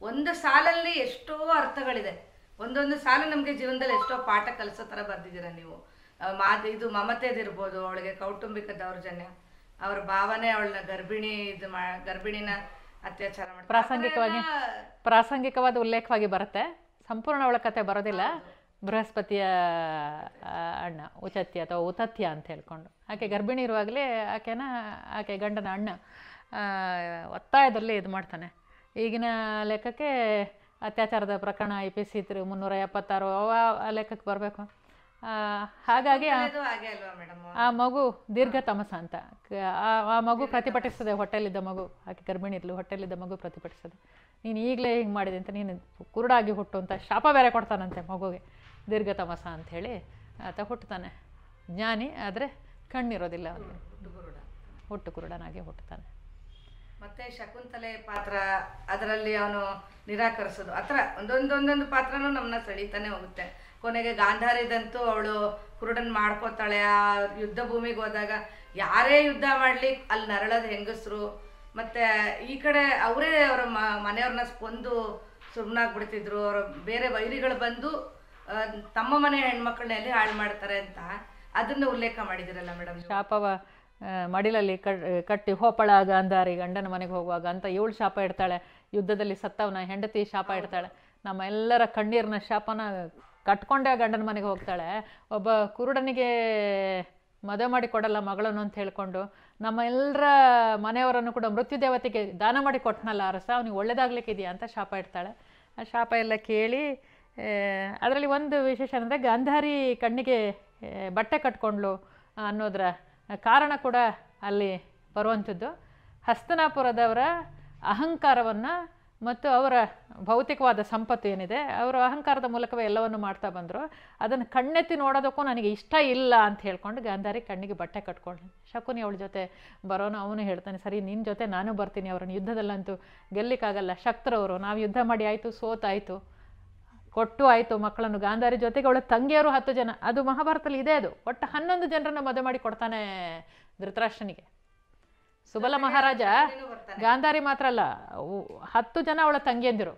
ಒಂದು ಸಾಲಲ್ಲಿ ಎಷ್ಟೋ ಅರ್ಥಗಳಿದೆ. ಒಂದೊಂದು ಸಾಲು ನಮಗೆ ಜೀವನದಲ್ಲಿ ಎಷ್ಟೋ ಪಾಠ ಕಲಿಸೋ ಥರ ಬರ್ದಿದ್ದೀರ ನೀವು. ಇದು ಮಮತೆದಿರ್ಬೋದು, ಅವಳಿಗೆ ಕೌಟುಂಬಿಕ ದೌರ್ಜನ್ಯ, ಅವ್ರ ಭಾವನೆ ಅವಳನ್ನ ಗರ್ಭಿಣಿನ ಅತ್ಯಾಚಾರ ಮಾಡಿ ಪ್ರಾಸಂಗಿಕವಾದ ಉಲ್ಲೇಖವಾಗಿ ಬರುತ್ತೆ. ಸಂಪೂರ್ಣ ಅವಳ ಕತೆ ಬರೋದಿಲ್ಲ. ಬೃಹಸ್ಪತಿಯ ಅಣ್ಣ ಉಚತ್ಯ ಅಥವಾ ಉತತ್ಯ ಅಂತ ಹೇಳ್ಕೊಂಡು ಆಕೆ ಗರ್ಭಿಣಿ ಇರುವಾಗಲೇ ಆಕೆ ಗಂಡನ ಅಣ್ಣ ಒತ್ತಾಯದಲ್ಲಿ ಇದು ಮಾಡ್ತಾನೆ. ಈಗಿನ ಲೆಕ್ಕಕ್ಕೆ ಅತ್ಯಾಚಾರದ ಪ್ರಕರಣ IPC 376 ಆ ಲೆಕ್ಕಕ್ಕೆ ಬರಬೇಕು. ಹಾಗಾಗಿ ಆ ಮಗು ದೀರ್ಘ ತಮಸ ಅಂತ ಆ ಮಗು ಪ್ರತಿಭಟಿಸ್ತದೆ. ಹೊಟ್ಟೆಲಿದ್ದ ಮಗು, ಆಕೆ ಗರ್ಭಿಣಿ ಇರಲು ಹೊಟ್ಟೆಲಿದ್ದ ಮಗು ಪ್ರತಿಭಟಿಸ್ತದೆ. ನೀನು ಈಗಲೇ ಹಿಂಗೆ ಮಾಡಿದೆ ಅಂತ, ನೀನು ಕುರುಡಾಗಿ ಹುಟ್ಟು ಅಂತ ಶಾಪ ಬೇರೆ ಕೊಡ್ತಾನಂತೆ ಮಗುಗೆ. ದೀರ್ಘ ತಮಸ ಅಂಥೇಳಿ ಆತ ಹುಟ್ಟುತ್ತಾನೆ. ಜ್ಞಾನಿ ಆದರೆ ಕಣ್ಣಿರೋದಿಲ್ಲ ಅವನಿಗೆ, ಹುಟ್ಟು ಕುರುಡನಾಗಿ ಹುಟ್ಟುತ್ತಾನೆ. ಮತ್ತೆ ಶಕುಂತಲೆ ಪಾತ್ರ, ಅದರಲ್ಲಿ ಅವನು ನಿರಾಕರಿಸೋದು, ಆ ಥರ ಒಂದೊಂದು ಪಾತ್ರನೂ ನಮ್ಮನ್ನ ಸೆಳೀತಾನೆ ಹೋಗುತ್ತೆ. ಕೊನೆಗೆ ಗಾಂಧಾರಿದಂತೂ ಅವಳು ಕುರುಡನ್ ಮಾಡ್ಕೋತಾಳೆ. ಆ ಯುದ್ಧ ಭೂಮಿಗೆ ಹೋದಾಗ ಯಾರೇ ಯುದ್ಧ ಮಾಡಲಿ ಅಲ್ಲಿ ನರಳದ ಹೆಂಗಸರು, ಮತ್ತೆ ಈ ಕಡೆ ಅವರೇ ಅವರ ಮನೆಯವ್ರನ್ನ ಕೊಂದು ಸುಮ್ಮನಾಗ್ಬಿಡ್ತಿದ್ರು. ಅವರ ಬೇರೆ ವೈರಿಗಳು ಬಂದು ತಮ್ಮ ಮನೆಯ ಹೆಣ್ಮಕ್ಳನ್ನ ಎಲ್ಲಿ ಹಾಳು ಮಾಡ್ತಾರೆ ಅಂತ ಅದನ್ನು ಉಲ್ಲೇಖ ಮಾಡಿದಿರಲ್ಲ ಮೇಡಮ್. ಶಾಪವ ಮಡಿಲಲ್ಲಿ ಕಟ್ಟಿ ಹೋಪಳ ಗಾಂಧಾರಿ ಗಂಡನ ಮನೆಗೆ ಹೋಗುವಾಗ ಅಂತ 7 ಶಾಪ ಇಡ್ತಾಳೆ. ಯುದ್ಧದಲ್ಲಿ ಸತ್ತವನ ಹೆಂಡತಿ ಶಾಪ ಇಡ್ತಾಳೆ. ನಮ್ಮ ಎಲ್ಲರ ಕಣ್ಣೀರಿನ ಶಾಪನ ಕಟ್ಕೊಂಡೇ ಗಂಡನ ಮನೆಗೆ ಹೋಗ್ತಾಳೆ. ಒಬ್ಬ ಕುರುಡನಿಗೆ ಮದುವೆ ಮಾಡಿ ಕೊಡಲ್ಲ ಮಗಳನ್ನು ಅಂತ ಹೇಳ್ಕೊಂಡು ನಮ್ಮ ಎಲ್ಲರ ಮನೆಯವರನ್ನು ಕೂಡ ಮೃತ್ಯು ದೇವತೆಗೆ ದಾನ ಮಾಡಿ ಕೊಟ್ಟನಲ್ಲ ಅರಸ, ಅವನಿಗೆ ಒಳ್ಳೇದಾಗ್ಲಿಕ್ಕಿದೆಯಾ ಅಂತ ಶಾಪ ಇಡ್ತಾಳೆ. ಆ ಶಾಪ ಎಲ್ಲ ಕೇಳಿ ಅದರಲ್ಲಿ ಒಂದು ವಿಶೇಷ ಅಂದರೆ ಗಾಂಧಾರಿ ಕಣ್ಣಿಗೆ ಬಟ್ಟೆ ಕಟ್ಕೊಂಡ್ಲು ಅನ್ನೋದರ ಕಾರಣ ಕೂಡ ಅಲ್ಲಿ ಬರುವಂಥದ್ದು. ಹಸ್ತನಾಪುರದವರ ಅಹಂಕಾರವನ್ನು ಮತ್ತು ಅವರ ಭೌತಿಕವಾದ ಸಂಪತ್ತು ಏನಿದೆ, ಅವರ ಅಹಂಕಾರದ ಮೂಲಕವೇ ಎಲ್ಲವನ್ನು ಮಾಡ್ತಾ ಬಂದರು. ಅದನ್ನು ಕಣ್ಣೆತ್ತಿ ನೋಡೋದಕ್ಕೂ ನನಗೆ ಇಷ್ಟ ಇಲ್ಲ ಅಂತ ಹೇಳ್ಕೊಂಡು ಗಾಂಧಾರಿ ಕಣ್ಣಿಗೆ ಬಟ್ಟೆ ಕಟ್ಕೊಂಡು ಶಕುನಿ ಅವಳ ಜೊತೆ ಬರೋನು. ಅವನು ಹೇಳ್ತಾನೆ, ಸರಿ ನಿನ್ನ ಜೊತೆ ನಾನು ಬರ್ತೀನಿ, ಅವ್ರನ್ನ ಯುದ್ಧದಲ್ಲಂತೂ ಗೆಲ್ಲಿಕ್ಕಾಗಲ್ಲ, ಶಕ್ತರವರು, ನಾವು ಯುದ್ಧ ಮಾಡಿ ಆಯಿತು, ಸೋತಾಯಿತು, ಕೊಟ್ಟು ಆಯಿತು ಮಕ್ಕಳನ್ನು. ಗಾಂಧಾರಿ ಜೊತೆಗೆ ಅವಳ ತಂಗಿಯರು 10 ಜನ, ಅದು ಮಹಾಭಾರತದಲ್ಲಿ ಇದೆ. ಅದು ಒಟ್ಟು 11 ಜನರನ್ನು ಮದುವೆ ಮಾಡಿ ಕೊಡ್ತಾನೆ ಧೃತರಾಷ್ಟ್ರನಿಗೆ. ಸುಬಲ ಮಹಾರಾಜ ಗಾಂಧಾರಿ ಮಾತ್ರ ಅಲ್ಲ, 10 ಜನ ಅವಳ ತಂಗಿಯಂದಿರು.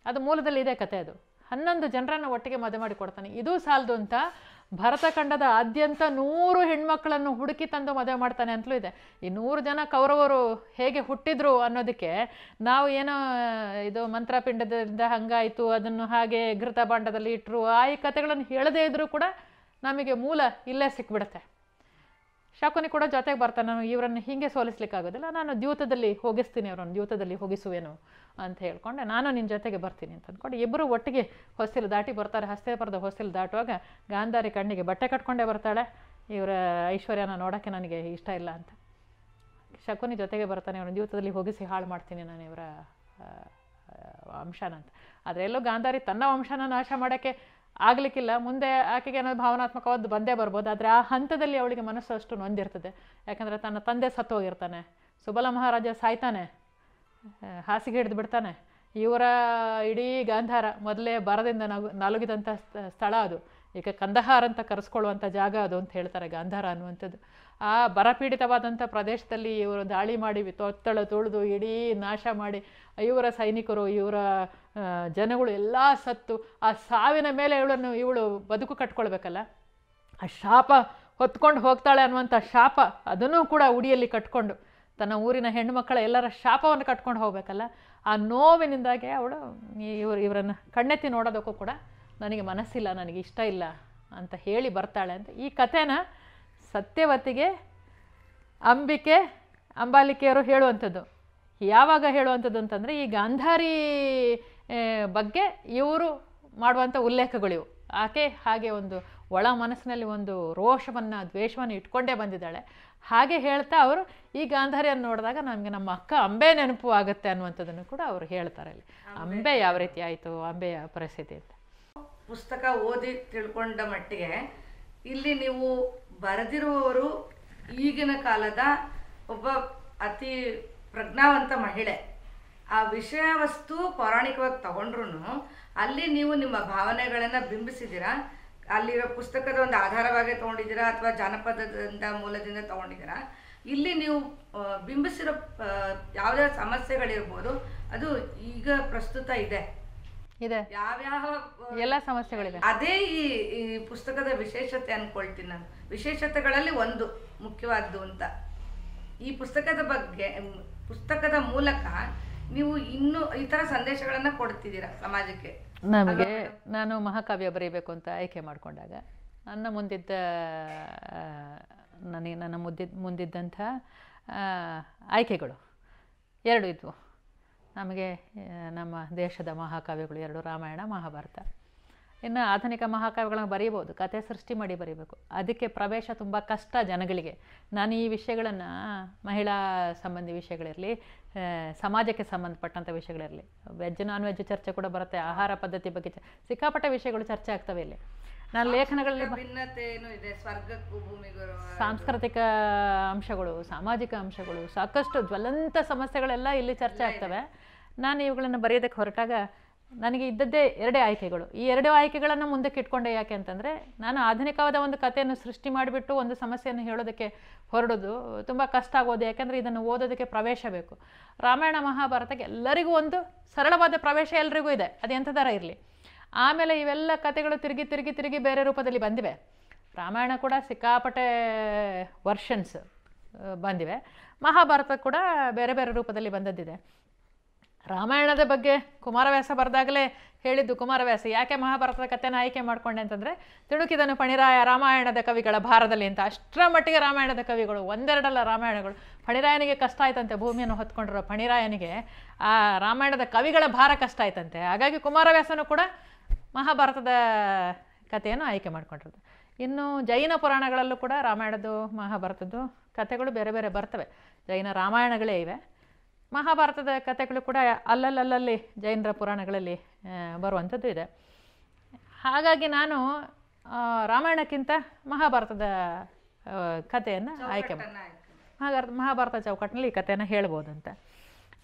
ಅದು ಮೂಲದಲ್ಲಿ ಇದೆ ಕತೆ. ಅದು 11 ಜನರನ್ನು ಒಟ್ಟಿಗೆ ಮದುವೆ ಮಾಡಿ ಕೊಡ್ತಾನೆ. ಇದು ಸಾಲದು ಅಂತ ಭರತಖಂಡದ ಆದ್ಯಂತ 100 ಹೆಣ್ಮಕ್ಳನ್ನು ಹುಡುಕಿ ತಂದು ಮದುವೆ ಮಾಡ್ತಾನೆ ಅಂತಲೂ ಇದೆ. ಈ 100 ಜನ ಕೌರವರು ಹೇಗೆ ಹುಟ್ಟಿದ್ರು ಅನ್ನೋದಕ್ಕೆ ನಾವು ಏನೋ ಇದು ಮಂತ್ರಪಿಂಡದಿಂದ ಹಂಗಾಯಿತು, ಅದನ್ನು ಹಾಗೆ ಘೃತ ಭಾಂಡದಲ್ಲಿ ಇಟ್ಟರು, ಈ ಕಥೆಗಳನ್ನು ಹೇಳದೇ ಇದ್ರೂ ಕೂಡ ನಮಗೆ ಮೂಲ ಇಲ್ಲೇ ಸಿಕ್ಬಿಡುತ್ತೆ. ಶಕುನಿ ಕೂಡ ಜೊತೆಗೆ ಬರ್ತಾನೆ, ನಾನು ಇವರನ್ನು ಹೀಗೆ ಸೋಲಿಸ್ಲಿಕ್ಕಾಗೋದಿಲ್ಲ, ನಾನು ದ್ಯೂತದಲ್ಲಿ ಹೋಗಿಸ್ತೀನಿ, ಅವರನ್ನು ದ್ಯೂತದಲ್ಲಿ ಹೋಗಿಸುವೇನು ಅಂತ ಹೇಳ್ಕೊಂಡೆ, ನಾನು ನಿನ್ನ ಜೊತೆಗೆ ಬರ್ತೀನಿ ಅಂತ ಅಂದ್ಕೊಂಡು ಇಬ್ಬರು ಒಟ್ಟಿಗೆ ಹೊಸ್ತಿಲು ದಾಟಿ ಬರ್ತಾರೆ. ಹಸ್ತಿನಾಪುರದ ಹೊಸ್ತಿಲು ದಾಟುವಾಗ ಗಾಂಧಾರಿ ಕಣ್ಣಿಗೆ ಬಟ್ಟೆ ಕಟ್ಕೊಂಡೇ ಬರ್ತಾಳೆ, ಇವರ ಐಶ್ವರ್ಯನ ನೋಡೋಕ್ಕೆ ನನಗೆ ಇಷ್ಟ ಇಲ್ಲ ಅಂತ. ಶಕುನಿ ಜೊತೆಗೆ ಬರ್ತಾನೆ, ಅವನ ದ್ಯೂತದಲ್ಲಿ ಹೋಗಿಸಿ ಹಾಳು ಮಾಡ್ತೀನಿ ನಾನು ಇವರ ವಂಶನ ಅಂತ. ಆದರೆ ಎಲ್ಲೋ ಗಾಂಧಾರಿ ತನ್ನ ವಂಶನ ನಾಶ ಮಾಡೋಕ್ಕೆ ಆಗಲಿಕ್ಕಿಲ್ಲ, ಮುಂದೆ ಆಕೆಗೆ ಅನ್ನೋದು ಭಾವನಾತ್ಮಕವಾದ್ದು ಬಂದೇ ಬರ್ಬೋದು. ಆದರೆ ಆ ಹಂತದಲ್ಲಿ ಅವಳಿಗೆ ಮನಸ್ಸು ಅಷ್ಟು ನೊಂದಿರ್ತದೆ, ಯಾಕಂದರೆ ತನ್ನ ತಂದೆ ಸತ್ತೋಗಿರ್ತಾನೆ, ಸುಬಲ ಮಹಾರಾಜ ಸಾಯ್ತಾನೆ, ಹಾಸಿಗೆ ಹಿಡಿದು ಬಿಡ್ತಾನೆ. ಇವರ ಇಡೀ ಗಾಂಧಾರ ಮೊದಲೇ ಬರದಿಂದ ನಲುಗಿದಂಥ ಸ್ಥಳ ಅದು, ಈಗ ಕಂದಹಾರ್ ಅಂತ ಕರೆಸ್ಕೊಳ್ಳುವಂಥ ಜಾಗ ಅದು ಅಂತ ಹೇಳ್ತಾರೆ ಗಾಂಧಾರ ಅನ್ನುವಂಥದ್ದು. ಆ ಬರಪೀಡಿತವಾದಂಥ ಪ್ರದೇಶದಲ್ಲಿ ಇವರು ದಾಳಿ ಮಾಡಿ ತೊತ್ತಳ ತುಳಿದು ಇಡೀ ನಾಶ ಮಾಡಿ ಇವರ ಸೈನಿಕರು ಇವರ ಜನಗಳು ಎಲ್ಲ ಸತ್ತು, ಆ ಸಾವಿನ ಮೇಲೆ ಇವಳು ಬದುಕು ಕಟ್ಕೊಳ್ಬೇಕಲ್ಲ, ಆ ಶಾಪ ಹೊತ್ಕೊಂಡು ಹೋಗ್ತಾಳೆ ಅನ್ನುವಂಥ ಶಾಪ ಅದನ್ನೂ ಕೂಡ ಉಡಿಯಲ್ಲಿ ಕಟ್ಕೊಂಡು ತನ್ನ ಊರಿನ ಹೆಣ್ಣುಮಕ್ಕಳ ಎಲ್ಲರ ಶಾಪವನ್ನು ಕಟ್ಕೊಂಡು ಹೋಗಬೇಕಲ್ಲ, ಆ ನೋವಿನಿಂದಾಗಿ ಅವಳು ಇವರನ್ನು ಕಣ್ಣೆತ್ತಿ ನೋಡೋದಕ್ಕೂ ಕೂಡ ನನಗೆ ಮನಸ್ಸಿಲ್ಲ, ನನಗೆ ಇಷ್ಟ ಇಲ್ಲ ಅಂತ ಹೇಳಿ ಬರ್ತಾಳೆ ಅಂತ. ಈ ಕಥೆನ ಸತ್ಯವತಿಗೆ ಅಂಬಾಲಿಕೆಯರು ಹೇಳುವಂಥದ್ದು. ಯಾವಾಗ ಹೇಳುವಂಥದ್ದು ಅಂತಂದರೆ ಈ ಗಾಂಧಾರಿ ಬಗ್ಗೆ ಇವರು ಮಾಡುವಂಥ ಉಲ್ಲೇಖಗಳು ಇವು. ಆಕೆ ಹಾಗೆ ಒಂದು ಒಳ ಮನಸ್ಸಿನಲ್ಲಿ ಒಂದು ರೋಷವನ್ನು ದ್ವೇಷವನ್ನು ಇಟ್ಕೊಂಡೇ ಬಂದಿದ್ದಾಳೆ. ಹಾಗೆ ಹೇಳ್ತಾ ಅವರು ಈ ಗಾಂಧಾರಿಯನ್ನು ನೋಡಿದಾಗ ನಮಗೆ ನಮ್ಮ ಅಕ್ಕ ಅಂಬೆ ನೆನಪು ಆಗುತ್ತೆ ಅನ್ನುವಂಥದ್ದನ್ನು ಕೂಡ ಅವರು ಹೇಳ್ತಾರೆ. ಅಲ್ಲಿ ಅಂಬೆ ಯಾವ ರೀತಿ ಆಯಿತು, ಅಂಬೆಯ ಪರಿಸ್ಥಿತಿ ಅಂತ ಪುಸ್ತಕ ಓದಿ ತಿಳ್ಕೊಂಡ ಮಟ್ಟಿಗೆ ಇಲ್ಲಿ ನೀವು ಬರೆದಿರುವವರು ಈಗಿನ ಕಾಲದ ಒಬ್ಬ ಅತಿ ಪ್ರಜ್ಞಾವಂತ ಮಹಿಳೆ. ಆ ವಿಷಯ ವಸ್ತು ಪೌರಾಣಿಕವಾಗಿ ತಗೊಂಡ್ರು ಅಲ್ಲಿ ನೀವು ನಿಮ್ಮ ಭಾವನೆಗಳನ್ನು ಬಿಂಬಿಸಿದ್ದೀರಾ, ಅಲ್ಲಿರೋ ಪುಸ್ತಕದ ಒಂದು ಆಧಾರವಾಗಿ ತೊಗೊಂಡಿದ್ದೀರಾ ಅಥವಾ ಜಾನಪದದಿಂದ ಮೂಲದಿಂದ ತೊಗೊಂಡಿದ್ದೀರಾ. ಇಲ್ಲಿ ನೀವು ಬಿಂಬಿಸಿರೋ ಯಾವುದೇ ಸಮಸ್ಯೆಗಳಿರ್ಬೋದು ಅದು ಈಗ ಪ್ರಸ್ತುತ ಇದೆ, ಯಾವ್ಯಾವ ಎಲ್ಲ ಸಮಸ್ಯೆಗಳಿದೆ. ಅದೇ ಈ ಪುಸ್ತಕದ ವಿಶೇಷತೆ ಅನ್ಕೊಳ್ತೀನಿ ನಾನು. ವಿಶೇಷತೆಗಳಲ್ಲಿ ಒಂದು ಮುಖ್ಯವಾದ್ದು ಅಂತ ಈ ಪುಸ್ತಕದ ಬಗ್ಗೆ, ಪುಸ್ತಕದ ಮೂಲಕ ನೀವು ಇನ್ನೂ ಈ ಥರ ಸಂದೇಶಗಳನ್ನು ಕೊಡ್ತಿದ್ದೀರಾ ಸಮಾಜಕ್ಕೆ. ನಾನು ಮಹಾಕಾವ್ಯ ಬರೀಬೇಕು ಅಂತ ಆಯ್ಕೆ ಮಾಡಿಕೊಂಡಾಗ ನನ್ನ ಮುಂದಿದ್ದಂಥ ಆಯ್ಕೆಗಳು ಎರಡು ಇದ್ವು. ನಮಗೆ ನಮ್ಮ ದೇಶದ ಮಹಾಕಾವ್ಯಗಳು ಎರಡು, ರಾಮಾಯಣ ಮಹಾಭಾರತ. ಇನ್ನು ಆಧುನಿಕ ಮಹಾಕಾವ್ಯಗಳನ್ನು ಬರೀಬೋದು, ಕತೆ ಸೃಷ್ಟಿ ಮಾಡಿ ಬರೀಬೇಕು, ಅದಕ್ಕೆ ಪ್ರವೇಶ ತುಂಬ ಕಷ್ಟ ಜನಗಳಿಗೆ. ನಾನು ಈ ವಿಷಯಗಳನ್ನು ಮಹಿಳಾ ಸಂಬಂಧಿ ವಿಷಯಗಳಿರಲಿ, ಸಮಾಜಕ್ಕೆ ಸಂಬಂಧಪಟ್ಟಂಥ ವಿಷಯಗಳಿರಲಿ, ವೆಜ್ ನಾನ್ ವೆಜ್ ಚರ್ಚೆ ಕೂಡ ಬರುತ್ತೆ, ಆಹಾರ ಪದ್ಧತಿ ಬಗ್ಗೆ ಸಿಕ್ಕಾಪಟ್ಟೆ ವಿಷಯಗಳು ಚರ್ಚೆ ಆಗ್ತವೆ ಇಲ್ಲಿ. ನಾನು ಲೇಖನಗಳಲ್ಲಿ ಸಾಂಸ್ಕೃತಿಕ ಅಂಶಗಳು, ಸಾಮಾಜಿಕ ಅಂಶಗಳು, ಸಾಕಷ್ಟು ಜ್ವಲಂತ ಸಮಸ್ಯೆಗಳೆಲ್ಲ ಇಲ್ಲಿ ಚರ್ಚೆ ಆಗ್ತವೆ. ನಾನು ಇವುಗಳನ್ನು ಬರೆಯೋದಕ್ಕೆ ಹೊರಟಾಗ ನನಗೆ ಇದ್ದದ್ದೇ ಎರಡೇ ಆಯ್ಕೆಗಳು. ಈ ಎರಡೂ ಆಯ್ಕೆಗಳನ್ನು ಮುಂದಕ್ಕೆ ಇಟ್ಕೊಂಡೆ. ಯಾಕೆ ಅಂತಂದರೆ ನಾನು ಆಧುನಿಕವಾದ ಒಂದು ಕಥೆಯನ್ನು ಸೃಷ್ಟಿ ಮಾಡಿಬಿಟ್ಟು ಒಂದು ಸಮಸ್ಯೆಯನ್ನು ಹೇಳೋದಕ್ಕೆ ಹೊರಡೋದು ತುಂಬ ಕಷ್ಟ ಆಗೋದು. ಯಾಕೆಂದರೆ ಇದನ್ನು ಓದೋದಕ್ಕೆ ಪ್ರವೇಶ ಬೇಕು. ರಾಮಾಯಣ ಮಹಾಭಾರತಕ್ಕೆ ಎಲ್ಲರಿಗೂ ಒಂದು ಸರಳವಾದ ಪ್ರವೇಶ ಎಲ್ರಿಗೂ ಇದೆ, ಅದು ಎಂಥದಾರ ಇರಲಿ. ಆಮೇಲೆ ಇವೆಲ್ಲ ಕಥೆಗಳು ತಿರುಗಿ ತಿರುಗಿ ತಿರುಗಿ ಬೇರೆ ರೂಪದಲ್ಲಿ ಬಂದಿವೆ. ರಾಮಾಯಣ ಕೂಡ ಸಿಕ್ಕಾಪಟ್ಟೆ ವರ್ಷನ್ಸ್ ಬಂದಿವೆ, ಮಹಾಭಾರತ ಕೂಡ ಬೇರೆ ಬೇರೆ ರೂಪದಲ್ಲಿ ಬಂದದ್ದಿದೆ. ರಾಮಾಯಣದ ಬಗ್ಗೆ ಕುಮಾರವ್ಯಾಸ ಬರೆದಾಗಲೇ ಹೇಳಿದ್ದು, ಕುಮಾರವ್ಯಾಸ ಯಾಕೆ ಮಹಾಭಾರತದ ಕಥೆನ ಆಯ್ಕೆ ಮಾಡಿಕೊಂಡೆ ಅಂತಂದರೆ, ತಿಣುಕಿದನು ಫಣಿರಾಯ ರಾಮಾಯಣದ ಕವಿಗಳ ಭಾರದಲ್ಲಿ ಅಂತ. ಅಷ್ಟರ ಮಟ್ಟಿಗೆ ರಾಮಾಯಣದ ಕವಿಗಳು, ಒಂದೆರಡಲ್ಲ ರಾಮಾಯಣಗಳು. ಫಣಿರಾಯನಿಗೆ ಕಷ್ಟ ಆಯ್ತಂತೆ, ಭೂಮಿಯನ್ನು ಹೊತ್ಕೊಂಡಿರೋ ಫಣಿರಾಯನಿಗೆ ಆ ರಾಮಾಯಣದ ಕವಿಗಳ ಭಾರ ಕಷ್ಟ ಆಯ್ತಂತೆ. ಹಾಗಾಗಿ ಕುಮಾರವ್ಯಾಸನು ಕೂಡ ಮಹಾಭಾರತದ ಕಥೆಯನ್ನು ಆಯ್ಕೆ ಮಾಡಿಕೊಂಡಿರೋದು. ಇನ್ನು ಜೈನ ಪುರಾಣಗಳಲ್ಲೂ ಕೂಡ ರಾಮಾಯಣದ್ದು ಮಹಾಭಾರತದ್ದು ಕಥೆಗಳು ಬೇರೆ ಬೇರೆ ಬರ್ತವೆ. ಜೈನ ರಾಮಾಯಣಗಳೇ ಇವೆ, ಮಹಾಭಾರತದ ಕಥೆಗಳು ಕೂಡ ಅಲ್ಲಲ್ಲಿ ಜೈನರ ಪುರಾಣಗಳಲ್ಲಿ ಬರುವಂಥದ್ದು ಇದೆ. ಹಾಗಾಗಿ ನಾನು ರಾಮಾಯಣಕ್ಕಿಂತ ಮಹಾಭಾರತದ ಕಥೆಯನ್ನು ಆಯ್ಕೆ ಮಾಡಿ ಮಹಾಭಾರತ ಚೌಕಟ್ಟಿನಲ್ಲಿ ಈ ಕಥೆಯನ್ನು ಹೇಳ್ಬೋದು ಅಂತ.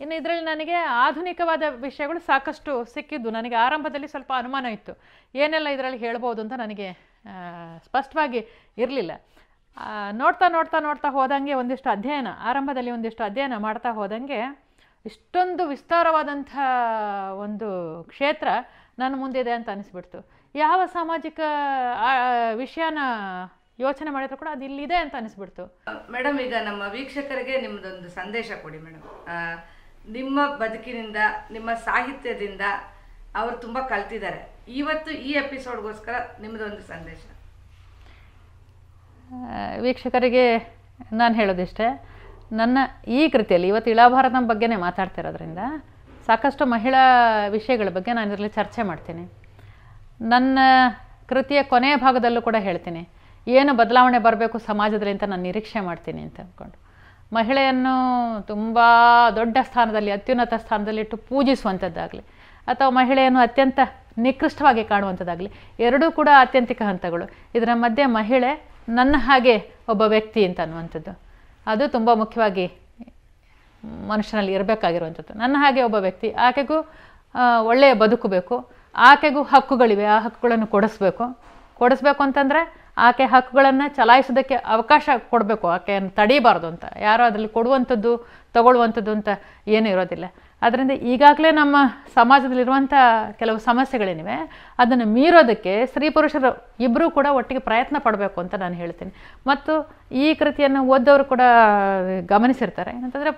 ಇನ್ನು ಇದರಲ್ಲಿ ನನಗೆ ಆಧುನಿಕವಾದ ವಿಷಯಗಳು ಸಾಕಷ್ಟು ಸಿಕ್ಕಿದ್ದು. ನನಗೆ ಆರಂಭದಲ್ಲಿ ಸ್ವಲ್ಪ ಅನುಮಾನ ಇತ್ತು, ಏನೆಲ್ಲ ಇದರಲ್ಲಿ ಹೇಳ್ಬೋದು ಅಂತ ನನಗೆ ಸ್ಪಷ್ಟವಾಗಿ ಇರಲಿಲ್ಲ. ನೋಡ್ತಾ ನೋಡ್ತಾ ನೋಡ್ತಾ ಹೋದಂಗೆ ಒಂದಿಷ್ಟು ಅಧ್ಯಯನ, ಆರಂಭದಲ್ಲಿ ಒಂದಿಷ್ಟು ಅಧ್ಯಯನ ಮಾಡ್ತಾ ಹೋದಂಗೆ ಇಷ್ಟೊಂದು ವಿಸ್ತಾರವಾದಂಥ ಒಂದು ಕ್ಷೇತ್ರ ನನ್ನ ಮುಂದಿದೆ ಅಂತ ಅನಿಸ್ಬಿಡ್ತು. ಯಾವ ಸಾಮಾಜಿಕ ವಿಷಯನ ಯೋಚನೆ ಮಾಡಿದ್ರು ಕೂಡ ಅದು ಇಲ್ಲಿದೆ ಅಂತ ಅನಿಸ್ಬಿಡ್ತು. ಮೇಡಮ್, ಈಗ ನಮ್ಮ ವೀಕ್ಷಕರಿಗೆ ನಿಮ್ಮದೊಂದು ಸಂದೇಶ ಕೊಡಿ ಮೇಡಮ್. ನಿಮ್ಮ ಬದುಕಿನಿಂದ, ನಿಮ್ಮ ಸಾಹಿತ್ಯದಿಂದ ಅವರು ತುಂಬ ಕಲ್ತಿದ್ದಾರೆ. ಇವತ್ತು ಈ ಎಪಿಸೋಡ್ಗೋಸ್ಕರ ನಿಮ್ಮದೊಂದು ಸಂದೇಶ. ವೀಕ್ಷಕರಿಗೆ ನಾನು ಹೇಳೋದಿಷ್ಟೇ, ನನ್ನ ಈ ಕೃತಿಯಲ್ಲಿ ಇವತ್ತು ಇಳಾಭಾರತಂ ಬಗ್ಗೆನೇ ಮಾತಾಡ್ತಿರೋದ್ರಿಂದ ಸಾಕಷ್ಟು ಮಹಿಳಾ ವಿಷಯಗಳ ಬಗ್ಗೆ ನಾನು ಇದರಲ್ಲಿ ಚರ್ಚೆ ಮಾಡ್ತೀನಿ. ನನ್ನ ಕೃತಿಯ ಕೊನೆಯ ಭಾಗದಲ್ಲೂ ಕೂಡ ಹೇಳ್ತೀನಿ ಏನು ಬದಲಾವಣೆ ಬರಬೇಕು ಸಮಾಜದಲ್ಲಿ ಅಂತ ನಾನು ನಿರೀಕ್ಷೆ ಮಾಡ್ತೀನಿ ಅಂತ ಅಂದ್ಕೊಂಡು. ಮಹಿಳೆಯನ್ನು ತುಂಬ ದೊಡ್ಡ ಸ್ಥಾನದಲ್ಲಿ, ಅತ್ಯುನ್ನತ ಸ್ಥಾನದಲ್ಲಿಟ್ಟು ಪೂಜಿಸುವಂಥದ್ದಾಗಲಿ ಅಥವಾ ಮಹಿಳೆಯನ್ನು ಅತ್ಯಂತ ನಿಕೃಷ್ಟವಾಗಿ ಕಾಣುವಂಥದ್ದಾಗಲಿ ಎರಡೂ ಕೂಡ ಆತ್ಯಂತಿಕ ಹಂತಗಳು. ಇದರ ಮಧ್ಯೆ ಮಹಿಳೆ ನನ್ನ ಹಾಗೆ ಒಬ್ಬ ವ್ಯಕ್ತಿ ಅಂತ ಅನ್ನುವಂಥದ್ದು ಅದು ತುಂಬ ಮುಖ್ಯವಾಗಿ ಮನುಷ್ಯನಲ್ಲಿ ಇರಬೇಕಾಗಿರುವಂಥದ್ದು. ನನ್ನ ಹಾಗೆ ಒಬ್ಬ ವ್ಯಕ್ತಿ, ಆಕೆಗೂ ಒಳ್ಳೆಯ ಬದುಕು ಬೇಕು, ಆಕೆಗೂ ಹಕ್ಕುಗಳಿವೆ, ಆ ಹಕ್ಕುಗಳನ್ನು ಕೊಡಿಸ್ಬೇಕು ಅಂತಂದರೆ ಆಕೆ ಹಕ್ಕುಗಳನ್ನು ಚಲಾಯಿಸೋದಕ್ಕೆ ಅವಕಾಶ ಕೊಡಬೇಕು, ಆಕೆಯನ್ನು ತಡೀಬಾರ್ದು ಅಂತ. ಯಾರೋ ಅದರಲ್ಲಿ ಕೊಡುವಂಥದ್ದು ತಗೊಳ್ಳುವಂಥದ್ದು ಅಂತ ಏನೂ ಇರೋದಿಲ್ಲ. ಅದರಿಂದ ಈಗಾಗಲೇ ನಮ್ಮ ಸಮಾಜದಲ್ಲಿರುವಂಥ ಕೆಲವು ಸಮಸ್ಯೆಗಳೇನಿವೆ ಅದನ್ನು ಮೀರೋದಕ್ಕೆ ಸ್ತ್ರೀ ಪುರುಷರು ಇಬ್ಬರೂ ಕೂಡ ಒಟ್ಟಿಗೆ ಪ್ರಯತ್ನ ಪಡಬೇಕು ಅಂತ ನಾನು ಹೇಳ್ತೀನಿ. ಮತ್ತು ಈ ಕೃತಿಯನ್ನು ಓದೋರು ಕೂಡ ಗಮನಿಸಿರ್ತಾರೆ. ಏನಂತಂದರೆ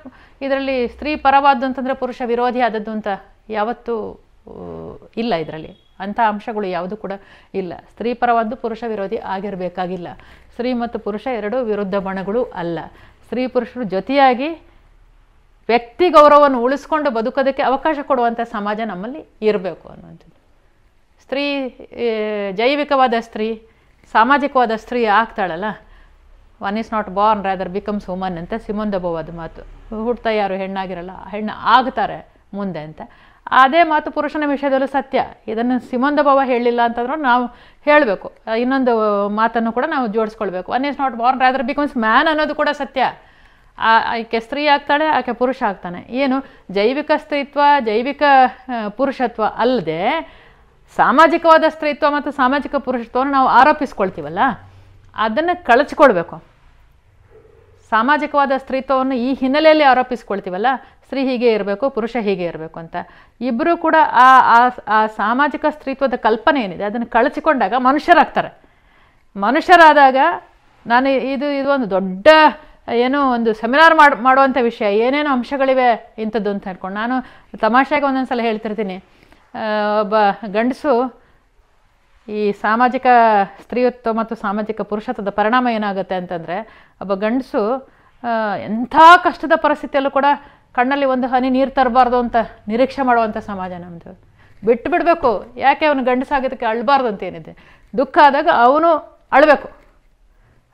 ಇದರಲ್ಲಿ ಸ್ತ್ರೀ ಪರವಾದ್ದು ಅಂತಂದರೆ ಪುರುಷ ವಿರೋಧಿ ಆದದ್ದು ಅಂತ ಯಾವತ್ತೂ ಇಲ್ಲ. ಇದರಲ್ಲಿ ಅಂಥ ಅಂಶಗಳು ಯಾವುದೂ ಕೂಡ ಇಲ್ಲ. ಸ್ತ್ರೀ ಪರವಾದ್ದು ಪುರುಷ ವಿರೋಧಿ ಆಗಿರಬೇಕಾಗಿಲ್ಲ. ಸ್ತ್ರೀ ಮತ್ತು ಪುರುಷ ಎರಡೂ ವಿರುದ್ಧ ಬಣಗಳು ಅಲ್ಲ. ಸ್ತ್ರೀ ಪುರುಷರು ಜೊತೆಯಾಗಿ ವ್ಯಕ್ತಿ ಗೌರವವನ್ನು ಉಳಿಸ್ಕೊಂಡು ಬದುಕೋದಕ್ಕೆ ಅವಕಾಶ ಕೊಡುವಂಥ ಸಮಾಜ ನಮ್ಮಲ್ಲಿ ಇರಬೇಕು ಅನ್ನುವಂಥದ್ದು. ಸ್ತ್ರೀ ಜೈವಿಕವಾದ ಸ್ತ್ರೀ ಸಾಮಾಜಿಕವಾದ ಸ್ತ್ರೀ ಆಗ್ತಾಳಲ್ಲ, one is not born rather becomes woman ಅಂತ ಸಿಮೋನ್ ದ ಬೋವಾದ ಮಾತು. ಹುಡ್ತಾ ಯಾರು ಹೆಣ್ಣಾಗಿರಲ್ಲ, ಹೆಣ್ಣು ಆಗ್ತಾರೆ ಮುಂದೆ ಅಂತ. ಅದೇ ಮಾತು ಪುರುಷನ ವಿಷಯದಲ್ಲೂ ಸತ್ಯ. ಇದನ್ನು ಸಿಮೋನ್ ದ ಬೋವಾ ಹೇಳಲಿಲ್ಲ ಅಂತಂದ್ರೂ ನಾವು ಹೇಳಬೇಕು. ಇನ್ನೊಂದು ಮಾತನ್ನು ಕೂಡ ನಾವು ಜೋಡಿಸ್ಕೊಳ್ಬೇಕು. One is not born rather becomes man ಅನ್ನೋದು ಕೂಡ ಸತ್ಯ. ಆಕೆ ಸ್ತ್ರೀ ಆಗ್ತಾಳೆ, ಆಕೆ ಪುರುಷ ಆಗ್ತಾನೆ. ಏನು ಜೈವಿಕ ಸ್ತ್ರೀತ್ವ ಜೈವಿಕ ಪುರುಷತ್ವ ಅಲ್ಲದೆ ಸಾಮಾಜಿಕವಾದ ಸ್ತ್ರೀತ್ವ ಮತ್ತು ಸಾಮಾಜಿಕ ಪುರುಷತ್ವವನ್ನು ನಾವು ಆರೋಪಿಸ್ಕೊಳ್ತೀವಲ್ಲ, ಅದನ್ನು ಕಳಚಿಕೊಳ್ಬೇಕು. ಸಾಮಾಜಿಕವಾದ ಸ್ತ್ರೀತ್ವವನ್ನು ಈ ಹಿನ್ನೆಲೆಯಲ್ಲಿ ಆರೋಪಿಸ್ಕೊಳ್ತೀವಲ್ಲ, ಸ್ತ್ರೀ ಹೀಗೆ ಇರಬೇಕು, ಪುರುಷ ಹೀಗೆ ಇರಬೇಕು ಅಂತ. ಇಬ್ಬರೂ ಕೂಡ ಆ ಸಾಮಾಜಿಕ ಸ್ತ್ರೀತ್ವದ ಕಲ್ಪನೆ ಏನಿದೆ ಅದನ್ನು ಕಳಚಿಕೊಂಡಾಗ ಮನುಷ್ಯರಾಗ್ತಾರೆ. ಮನುಷ್ಯರಾದಾಗ ನಾನು ಇದು ಒಂದು ದೊಡ್ಡ ಏನೋ ಒಂದು ಸೆಮಿನಾರ್ ಮಾಡುವಂಥ ವಿಷಯ, ಏನೇನೋ ಅಂಶಗಳಿವೆ ಇಂಥದ್ದು ಅಂತ ಹೇಳ್ಕೊಂಡು ನಾನು ತಮಾಷೆಗೆ ಒಂದೊಂದು ಸಲ ಹೇಳ್ತಿರ್ತೀನಿ. ಒಬ್ಬ ಗಂಡಸು ಈ ಸಾಮಾಜಿಕ ಸ್ತ್ರೀತ್ವ ಮತ್ತು ಸಾಮಾಜಿಕ ಪುರುಷತ್ವದ ಪರಿಣಾಮ ಏನಾಗುತ್ತೆ ಅಂತಂದರೆ, ಒಬ್ಬ ಗಂಡಸು ಎಂಥ ಕಷ್ಟದ ಪರಿಸ್ಥಿತಿಯಲ್ಲೂ ಕೂಡ ಕಣ್ಣಲ್ಲಿ ಒಂದು ಹನಿ ನೀರು ತರಬಾರ್ದು ಅಂತ ನಿರೀಕ್ಷೆ ಮಾಡುವಂಥ ಸಮಾಜ ನಮ್ಮದು. ಬಿಟ್ಟು ಬಿಡಬೇಕು. ಯಾಕೆ ಅವನು ಗಂಡಸಾಗೋದಕ್ಕೆ ಅಳಬಾರ್ದು ಅಂತ ಏನಿದೆ. ದುಃಖ ಆದಾಗ ಅವನು ಅಳಬೇಕು.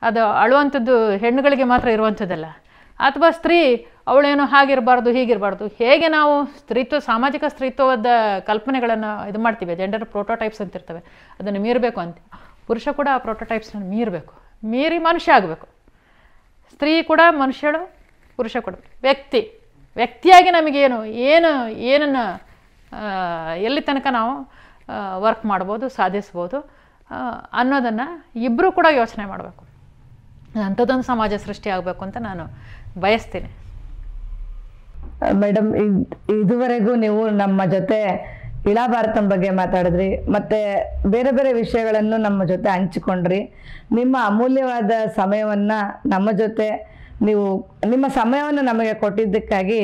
ಅದು ಅಳುವಂಥದ್ದು ಹೆಣ್ಣುಗಳಿಗೆ ಮಾತ್ರ ಇರುವಂಥದ್ದಲ್ಲ. ಅಥವಾ ಸ್ತ್ರೀ ಅವಳೇನು ಹಾಗಿರಬಾರ್ದು ಹೀಗಿರಬಾರ್ದು. ಹೇಗೆ ನಾವು ಸಾಮಾಜಿಕ ಸ್ತ್ರೀತ್ವದ ಕಲ್ಪನೆಗಳನ್ನು ಇದು ಮಾಡ್ತೀವಿ, ಜೆಂಡರ್ ಪ್ರೋಟೋಟೈಪ್ಸ್ ಅಂತ ಇರ್ತವೆ, ಅದನ್ನು ಮೀರಬೇಕು ಅಂತ. ಪುರುಷ ಕೂಡ ಆ ಪ್ರೋಟೋಟೈಪ್ಸನ್ನು ಮೀರಬೇಕು, ಮೀರಿ ಮನುಷ್ಯ ಆಗಬೇಕು. ಸ್ತ್ರೀ ಕೂಡ ಮನುಷ್ಯಳು, ಪುರುಷ ಕೂಡ ವ್ಯಕ್ತಿಯಾಗಿ ನಮಗೇನು ಏನನ್ನು ಎಲ್ಲಿ ತನಕ ನಾವು ವರ್ಕ್ ಮಾಡ್ಬೋದು, ಸಾಧಿಸ್ಬೋದು ಅನ್ನೋದನ್ನು ಇಬ್ಬರೂ ಕೂಡ ಯೋಚನೆ ಮಾಡಬೇಕು. ಅಂಥದ್ದೊಂದು ಸಮಾಜ ಸೃಷ್ಟಿ ಆಗಬೇಕು ಅಂತ ನಾನು ಬಯಸ್ತೀನಿ. ಮೇಡಮ್, ಇದುವರೆಗೂ ನೀವು ನಮ್ಮ ಜೊತೆ ಇಳಾಭಾರತಂ ಬಗ್ಗೆ ಮಾತಾಡಿದ್ರಿ, ಮತ್ತು ಬೇರೆ ಬೇರೆ ವಿಷಯಗಳನ್ನು ನಮ್ಮ ಜೊತೆ ಹಂಚಿಕೊಂಡ್ರಿ. ನಿಮ್ಮ ಅಮೂಲ್ಯವಾದ ಸಮಯವನ್ನು ನಮ್ಮ ಜೊತೆ ನೀವು ನಿಮ್ಮ ಸಮಯವನ್ನು ನಮಗೆ ಕೊಟ್ಟಿದ್ದಕ್ಕಾಗಿ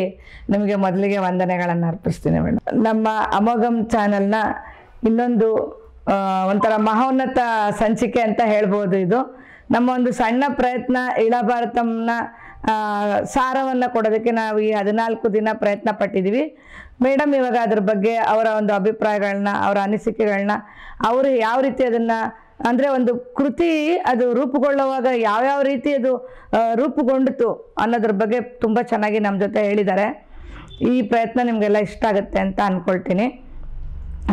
ನಿಮಗೆ ಮೊದಲಿಗೆ ವಂದನೆಗಳನ್ನು ಅರ್ಪಿಸ್ತೀನಿ ಮೇಡಮ್. ನಮ್ಮ ಅಮೋಘಂ ಚಾನಲ್ನ ಇನ್ನೊಂದು ಒಂಥರ ಮಹೋನ್ನತ ಸಂಚಿಕೆ ಅಂತ ಹೇಳ್ಬೋದು. ಇದು ನಮ್ಮ ಒಂದು ಸಣ್ಣ ಪ್ರಯತ್ನ. ಇಳಾಭಾರತಂನ ಸಾರವನ್ನು ಕೊಡೋದಕ್ಕೆ ನಾವು ಈ 14 ದಿನ ಪ್ರಯತ್ನ ಪಟ್ಟಿದ್ದೀವಿ. ಮೇಡಮ್ ಇವಾಗ ಅದ್ರ ಬಗ್ಗೆ ಅವರ ಒಂದು ಅಭಿಪ್ರಾಯಗಳನ್ನ, ಅವರ ಅನಿಸಿಕೆಗಳನ್ನ, ಅವರು ಯಾವ ರೀತಿ ಅದನ್ನು ಅಂದರೆ ಒಂದು ಕೃತಿ ಅದು ರೂಪುಗೊಳ್ಳುವಾಗ ಯಾವ್ಯಾವ ರೀತಿ ಅದು ರೂಪುಗೊಂಡಿತು ಅನ್ನೋದ್ರ ಬಗ್ಗೆ ತುಂಬ ಚೆನ್ನಾಗಿ ನಮ್ಮ ಜೊತೆ ಹೇಳಿದ್ದಾರೆ. ಈ ಪ್ರಯತ್ನ ನಿಮಗೆಲ್ಲ ಇಷ್ಟ ಆಗುತ್ತೆ ಅಂತ ಅಂದ್ಕೊಳ್ತೀನಿ.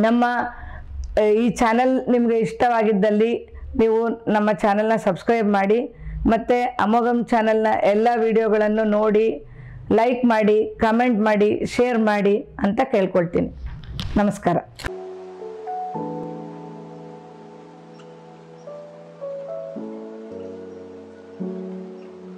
ನಮ್ಮ ಈ ಚಾನಲ್ ನಿಮಗೆ ಇಷ್ಟವಾಗಿದ್ದಲ್ಲಿ ನೀವು ನಮ್ಮ ಚಾನಲ್ನ ಸಬ್ಸ್ಕ್ರೈಬ್ ಮಾಡಿ, ಮತ್ತು ಅಮೋಘಂ ಚಾನಲ್ನ ಎಲ್ಲ ವಿಡಿಯೋಗಳನ್ನು ನೋಡಿ, ಲೈಕ್ ಮಾಡಿ, ಕಮೆಂಟ್ ಮಾಡಿ, ಶೇರ್ ಮಾಡಿ ಅಂತ ಕೇಳ್ಕೊಳ್ತೀನಿ. ನಮಸ್ಕಾರ.